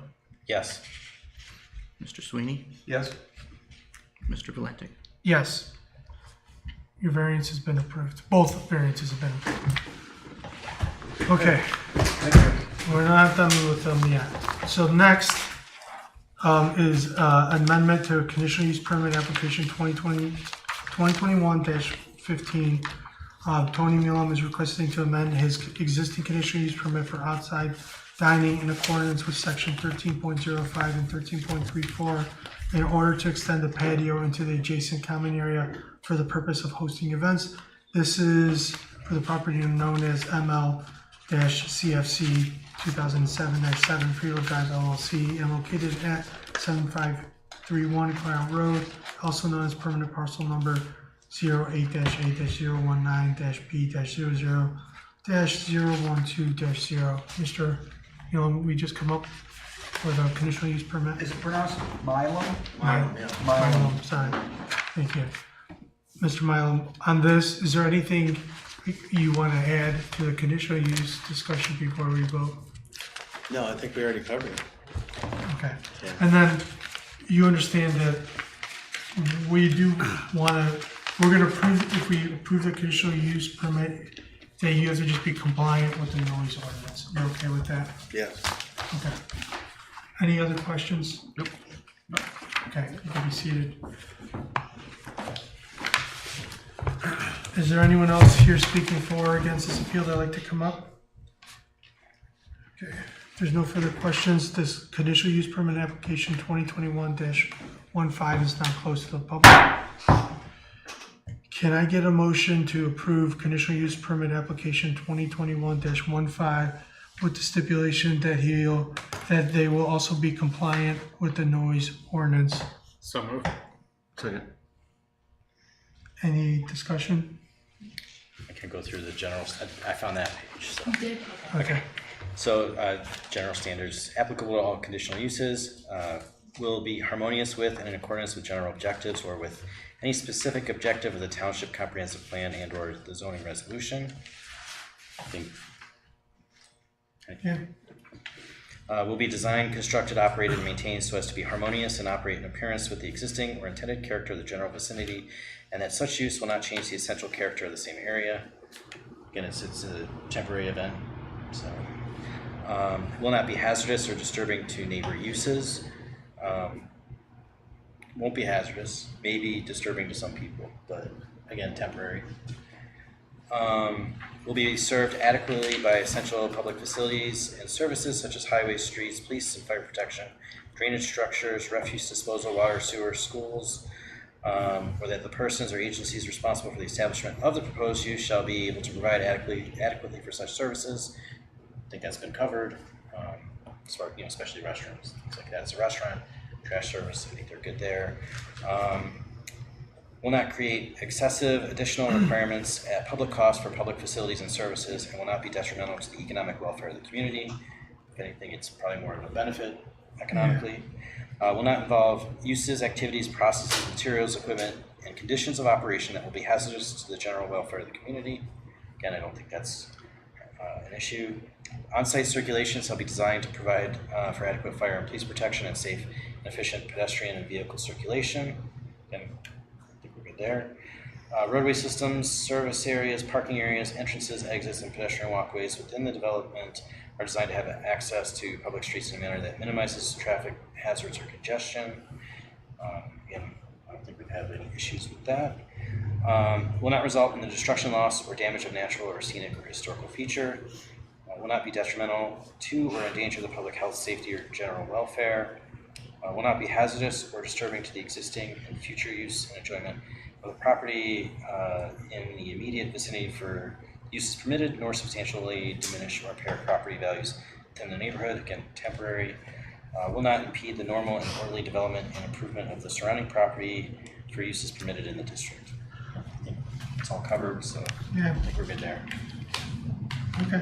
Yes. Mr. Sweeney, Yes? Mr. Valenti. Yes. Your variance has been approved. Both variances have been approved. Okay, Thank you. we're not done with them yet. So next is amendment to conditional use permit application 2021-15. Tony Milam is requesting to amend his existing conditional use permit for outside dining in accordance with section 13.05 and 13.34 in order to extend the patio into the adjacent common area for the purpose of hosting events. This is for the property known as ML-CFC 2007-7 Freehold Drive LLC and located at 7531 Crown Road, also known as permanent parcel number 08-8-019-B-00-012-0. Mr. Milam, we just come up with a conditional use permit? Is it pronounced Milam? Milam, sorry. Thank you. Mr. Milam, on this, is there anything you want to add to the conditional use discussion before we vote? No, I think we already covered it. Okay. And then you understand that we do want to, we're going to approve, if we approve the conditional use permit, that you have to just be compliant with the noise ordinance. You're okay with that? Yes. Okay. Any other questions? Nope. Okay, you can be seated. Is there anyone else here speaking for or against this appeal that'd like to come up? Okay, if there's no further questions, this conditional use permit application 2021-15 is now closed to the public. Can I get a motion to approve conditional use permit application 2021-15 with the stipulation that they will also be compliant with the noise ordinance? So moved. Second. Any discussion? I can go through the general, I found that page, so. You did? Okay. So, general standards applicable to all conditional uses will be harmonious with and in accordance with general objectives or with any specific objective of the township comprehensive plan and or the zoning resolution. I think. Yeah. Will be designed, constructed, operated, and maintained so as to be harmonious and operate in appearance with the existing or intended character of the general vicinity, and that such use will not change the essential character of the same area. Again, it's a temporary event, so. Will not be hazardous or disturbing to neighbor uses. Won't be hazardous, maybe disturbing to some people, but again, temporary. Will be served adequately by essential public facilities and services such as highways, streets, police and fire protection, drainage structures, refuse disposal, water, sewer, schools, or that the persons or agencies responsible for the establishment of the proposed use shall be able to provide adequately for such services. I think that's been covered, as far, especially restrooms, things like that. It's a restaurant, trash service, I think they're good there. Will not create excessive additional requirements at public cost for public facilities and services, and will not be detrimental to the economic welfare of the community. If anything, it's probably more of a benefit economically. Will not involve uses, activities, processes, materials, equipment, and conditions of operation that will be hazardous to the general welfare of the community. Again, I don't think that's an issue. On-site circulation shall be designed to provide for adequate fire and police protection and safe and efficient pedestrian and vehicle circulation. Again, I think we're good there. Roadway systems, service areas, parking areas, entrances, exits, and pedestrian walkways within the development are designed to have access to public streets in a manner that minimizes traffic hazards or congestion. Again, I don't think we've had any issues with that. Will not result in the destruction, loss, or damage of natural or scenic or historical feature. Will not be detrimental to or endanger the public health, safety, or general welfare. Will not be hazardous or disturbing to the existing and future use and enjoyment of the property in the immediate vicinity for uses permitted, nor substantially diminish or impair property values within the neighborhood. Again, temporary. Will not impede the normal and orderly development and improvement of the surrounding property for uses permitted in the district. I think it's all covered, so Yeah. I think we're good there. Okay.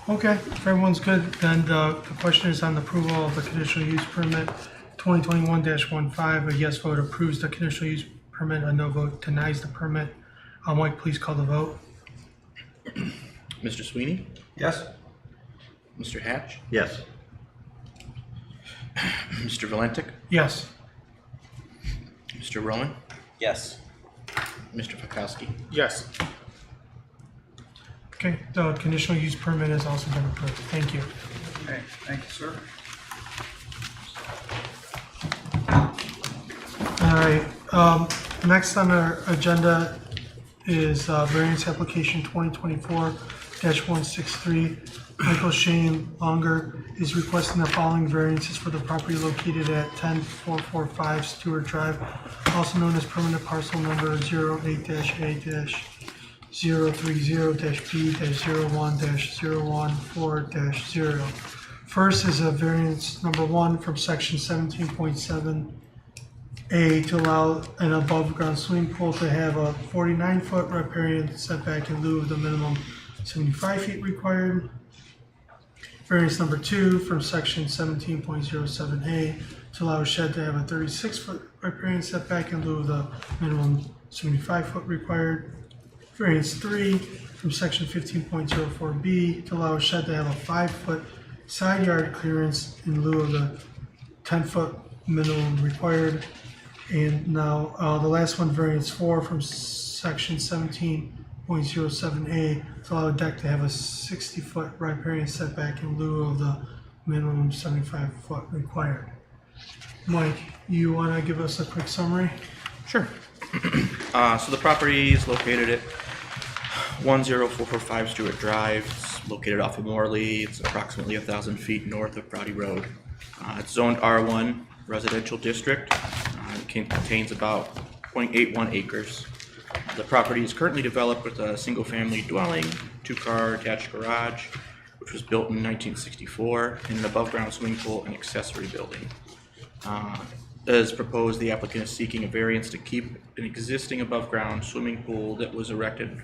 Okay, if everyone's good, then the question is on the approval of the conditional use permit 2021-15. A yes vote approves the conditional use permit, a no vote denies the permit. Mike, please call the vote. Mr. Sweeney, Yes? Mr. Hatch, Yes. Mr. Valentick, Yes. Mr. Rowan, Yes. Mr. Fakowski. Yes. Okay, the conditional use permit has also been approved. Thank you. Okay, thank you, sir. All right, next on our agenda is variance application 2024-163. Michael Shane Longer is requesting the following variances for the property located at 10445 Stewart Drive, also known as permanent parcel number 08-A-030-B-01-014-0. First is a variance number 1 from section 17.7A to allow an above-ground swimming pool to have a 49-foot riparian setback in lieu of the minimum 75 feet required. Variance number 2 from section 17.07A to allow a shed to have a 36-foot riparian setback in lieu of the minimum 75-foot required. Variance 3 from section 15.04B to allow a shed to have a 5-foot side yard clearance in lieu of the 10-foot minimum required. And now the last one, variance 4 from section 17.07A to allow a deck to have a 60-foot riparian setback in lieu of the minimum 75-foot required. Mike, you want to give us a quick summary? Sure. So the property is located at 10445 Stewart Drive. It's located off of Morley. It's approximately 1,000 feet north of Prouty Road. It's zoned R1 residential district. It contains about 0.81 acres. The property is currently developed with a single-family dwelling, 2-car attached garage, which was built in 1964, and an above-ground swimming pool and accessory building. As proposed, the applicant is seeking a variance to keep an existing above-ground swimming pool that was erected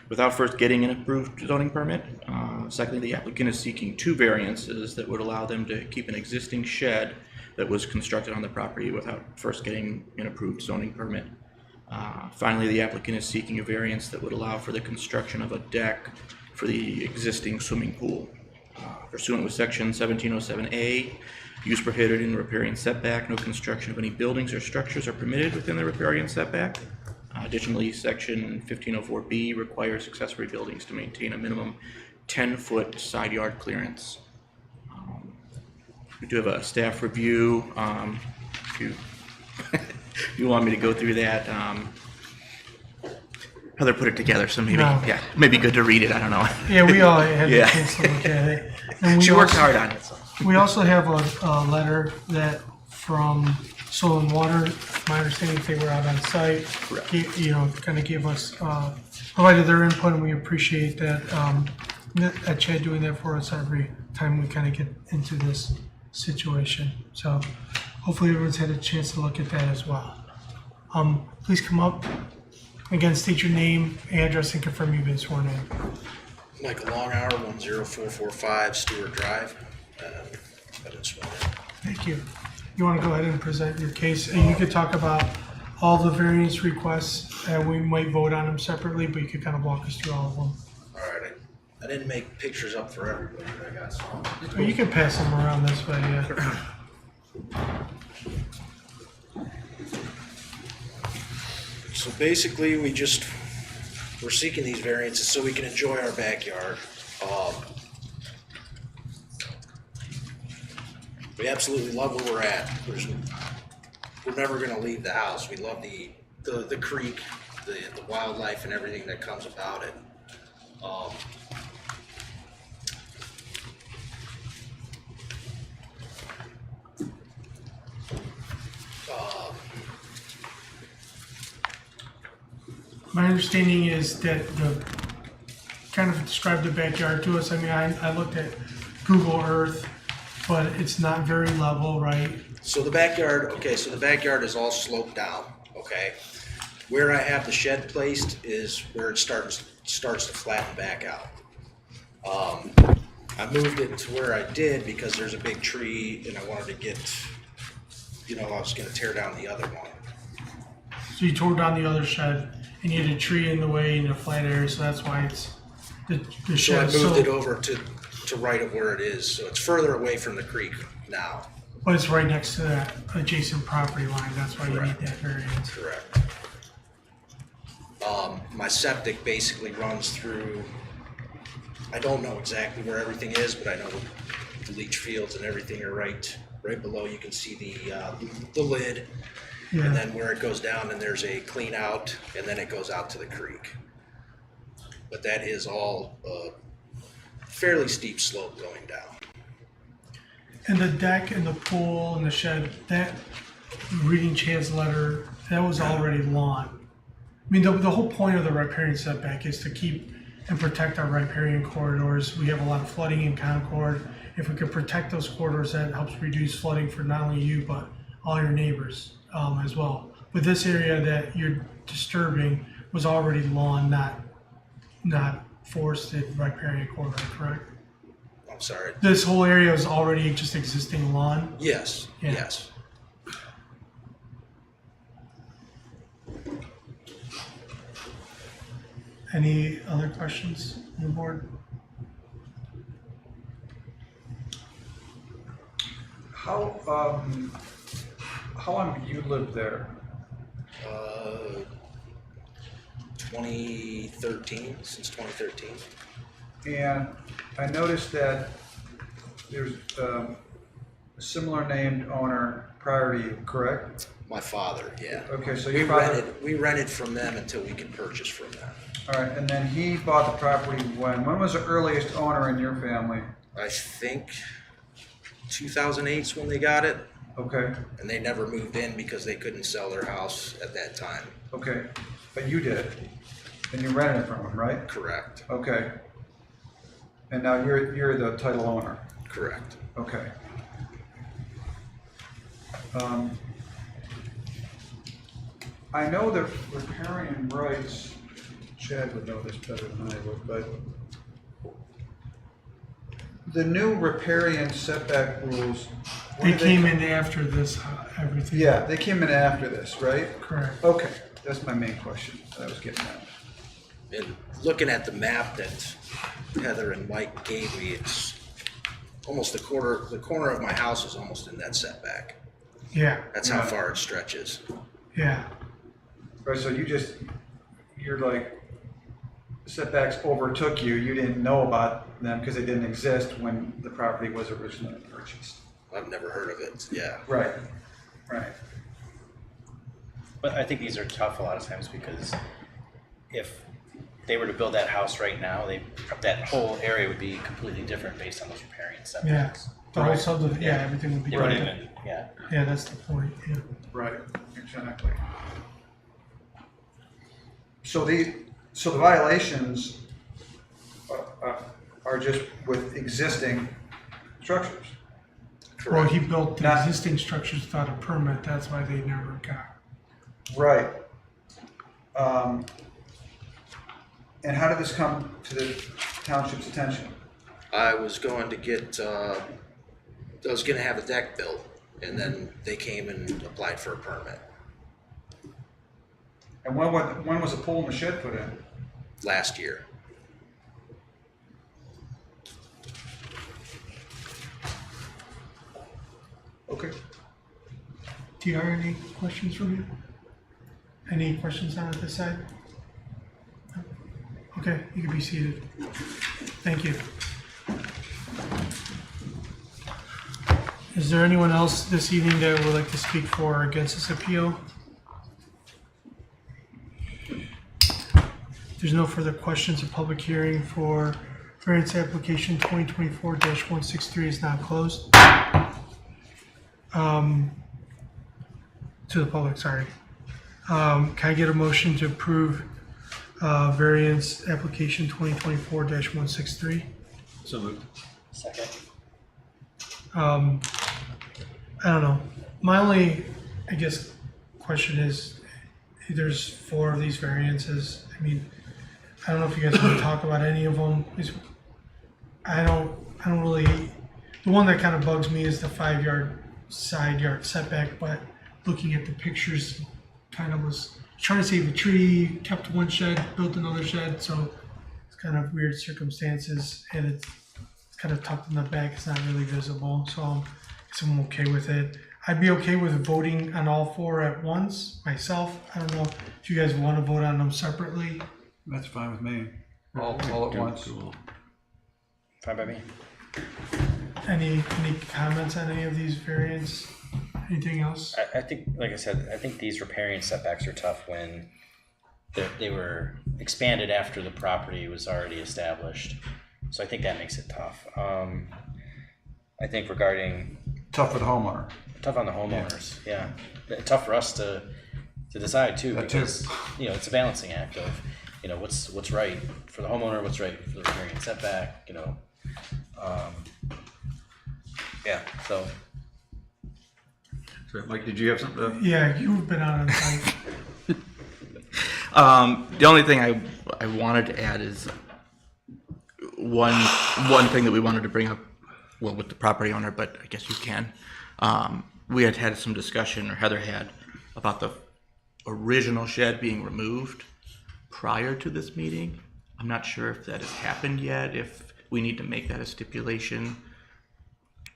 without first getting an approved zoning permit. Secondly, the applicant is seeking 2 variances that would allow them to keep an existing shed that was constructed on the property without first getting an approved zoning permit. Finally, the applicant is seeking a variance that would allow for the construction of a deck for the existing swimming pool. Pursuant with section 1707A, use prohibited in the riparian setback, no construction of any buildings or structures are permitted within the riparian setback. Additionally, section 1504B requires accessory buildings to maintain a minimum 10-foot side yard clearance. We do have a staff review. If you want me to go through that, Heather put it together, so maybe No. yeah, maybe good to read it. I don't know. Yeah, we all had Yeah. a chance to look at it. And we She worked also- hard on it. So. We also have a letter that from Soil and Water, my understanding is they were out on site. Correct. Kind of gave us, provided their input, and we appreciate that, that Chad doing that for us every time we kind of get into this situation. So hopefully everyone's had a chance to look at that as well. Please come up. Again, state your name, address, and confirm you've been sworn in. Michael Longhour, 10445 Stewart Drive. I've been sworn in. Thank you. You want to go ahead and present your case, and you could talk about all the variance requests, and we might vote on them separately, but you could kind of walk us through all of them. All right, I didn't make pictures up for everybody, but I got some. Or you can pass them around this way, yeah. So basically, we're seeking these variances so we can enjoy our backyard. We absolutely love where we're at. We're never gonna leave the house. We love the creek, the wildlife and everything that comes about it. My understanding is that kind of describe the backyard to us. I mean, I looked at Google Earth, but it's not very level, right? So the backyard is all sloped down, okay? Where I have the shed placed is where it starts to flatten back out. I moved it to where I did because there's a big tree and I wanted to get, I was gonna tear down the other one. So you tore down the other shed, and you had a tree in the way in a flat area, so that's why it's the So I shed. moved it over to to right of where it is, so it's further away from the creek now. But it's right next to that adjacent property line, that's why you need Correct. that variance. Correct. My septic basically runs through, I don't know exactly where everything is, but I know the leach fields and everything are right below. You can see the lid, and Yeah, then where it goes down, and there's a clean out, and then it goes out to the creek. But that is all fairly steep slope going down. and the deck and the pool and the shed, that, reading Chad's letter, that was already lawn. I mean, the whole point of the riparian setback is to keep and protect our riparian corridors. We have a lot of flooding in Concord. If we could protect those corridors, that helps reduce flooding for not only you, but all your neighbors as well. But this area that you're disturbing was already lawn, not forested riparian corridor, correct? I'm sorry. This whole area is already just existing lawn? Yes, Yeah. yes. Any other questions on the board? How long have you lived there? 2013, since 2013. And I noticed that there's a similar named owner prior to you, correct? My father, yeah. Okay, so We your father, rented from them until we could purchase from them. all right, and then he bought the property when? When was the earliest owner in your family? I think 2008 is when they got it, Okay, and they never moved in because they couldn't sell their house at that time. okay, but you did, and you rented it from him, right? Correct, Okay. And now you're the title owner, correct. okay. I know that riparian rights, Chad would know this better than I would, but the new riparian setback rules. when They did came come- in after this, everything. Yeah, they came in after this, right? Correct. Okay, that's my main question that I was getting at. And looking at the map that Heather and Mike gave me, it's almost the corner of my house is almost in that setback. Yeah, That's how Yeah. far it stretches. yeah, Right, so you're like, setbacks overtook you, you didn't know about them because they didn't exist when the property was originally purchased. I've never heard of it, yeah. Right, right. But I think these are tough a lot of times because if they were to build that house right now, that whole area would be completely different based on those riparian yeah. setbacks. The whole Right. subdivision, yeah, everything would be They wouldn't different. even, yeah. Yeah, that's the point, yeah. Right, exactly. So the violations are just with existing structures? Well, Correct. he built the Not- existing structures without a permit, that's why they never got. Right. And how did this come to the township's attention? I was going to get, I was gonna have a deck built, and then they came and applied for a permit And when was the pool and the shed put in? last year. Okay. Do you have any questions from you? Any questions down at this side? No? Okay, you can be seated. Thank you. Is there anyone else this evening that would like to speak for or against this appeal? There's no further questions. A public hearing for variance application 2024-163 is now closed. To the public, sorry. Can I get a motion to approve variance application 2024-163? So moved. Second. I don't know. My only, I guess, question is, there's 4 of these variances. I mean, I don't know if you guys want to talk about any of them. I don't really, the one that kind of bugs me is the 5-yard side yard setback, but looking at the pictures, kind of was trying to save a tree, kept one shed, built another shed, so it's kind of weird circumstances, and it's kind of tucked in the back, it's not really visible, so I'm okay with it. I'd be okay with voting on all four at once, myself. I don't know if you guys want to vote on them separately. That's fine with me. All at once. Fine by me. Any comments on any of these variants? Anything else? I think, like I said, I think these riparian setbacks are tough when they were expanded after the property was already established. So I think that makes it tough. I think regarding Tough for the homeowner. tough on the homeowners, yeah. Tough for us to decide too, That too. because it's a balancing act of what's right for the homeowner, what's right for the riparian setback, yeah. So So, Mike, did you have something? Yeah, you've been on the site. The only thing I wanted to add is one thing that we wanted to bring up, well, with the property owner, but I guess you can. We had some discussion, or Heather had, about the original shed being removed prior to this meeting. I'm not sure if that has happened yet, if we need to make that a stipulation,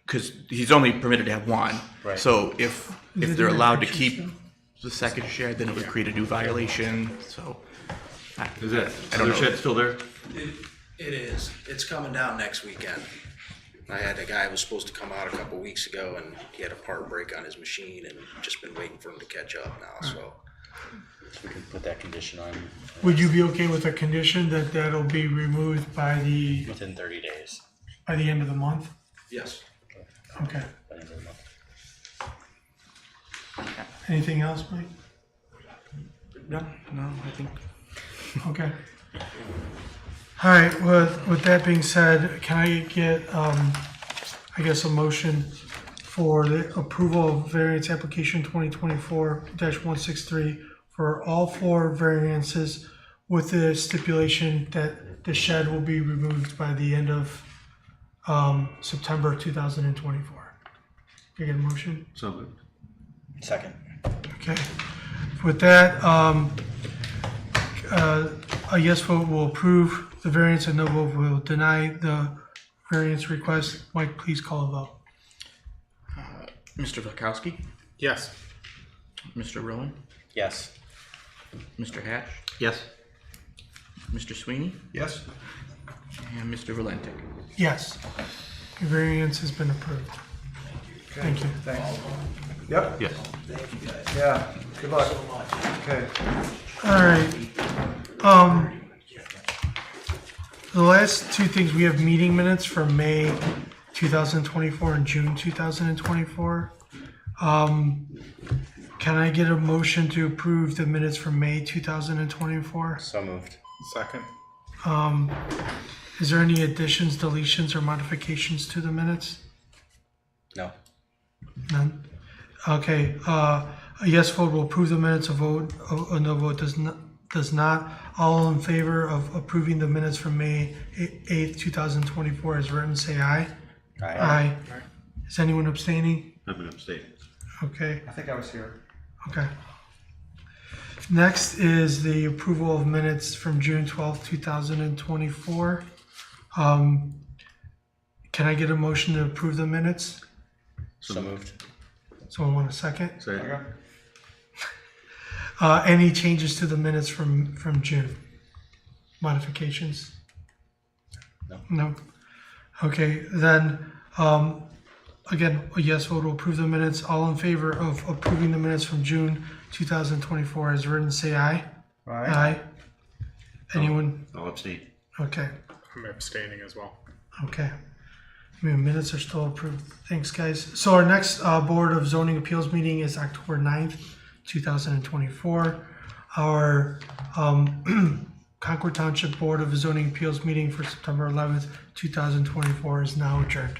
because he's only permitted to have one. Right. So if Is it they're in the allowed to pictures keep still? the second shed, then it would create a new violation, so. Is that I don't other know. shed still there? It is. It's coming down next weekend. I had a guy who was supposed to come out a couple weeks ago, and he had a part break on his machine, and just been waiting for him to catch up now. So we can put that condition on Would you be okay with a condition that that'll be removed by the within 30 days. end of the month? yes, Okay. By the end of the month. Anything else, Mike? No, I think. Okay. All right, with that being said, can I get, I guess, a motion for the approval of variance application 2024-163 for all four variances with the stipulation that the shed will be removed by the end of September 2024. Can I get a motion? So moved. Second. Okay. With that, a yes vote will approve the variance, a no vote will deny the variance request. Mike, please call a vote. Mr. Valkowski, Yes. Mr. Rowan, Yes. Mr. Hatch, Yes. Mr. Sweeney, Yes? and Mr. Valentic. Yes. The variance has been approved. Thank you. Thanks. Yep, Yes. yeah, good luck. Okay. All right. The last two things, we have meeting minutes for May 2024 and June 2024. Can I get a motion to approve the minutes for May 2024? So moved. Second. Is there any additions, deletions, or modifications to the minutes? No. None? Okay, a yes vote will approve the minutes, a no vote does not. All in favor of approving the minutes from May 8th, 2024 as written, say aye. Aye. Is anyone abstaining? I'm going to abstain. Okay, I think I was here. okay. Next is the approval of minutes from June 12th, 2024. Can I get a motion to approve the minutes? So moved. Someone want a second? Say, Any changes to the minutes from June? Modifications? No. No? Okay, then, again, a yes vote will approve the minutes. All in favor of approving the minutes from June 2024 as written, say aye. All right. Anyone? I'll abstain. Okay, I'm abstaining as well. okay. Minutes are still approved. Thanks, guys. So our next Board of Zoning Appeals meeting is October 9th, 2024. Our Concord Township Board of Zoning Appeals meeting for September 11th, 2024 is now adjourned.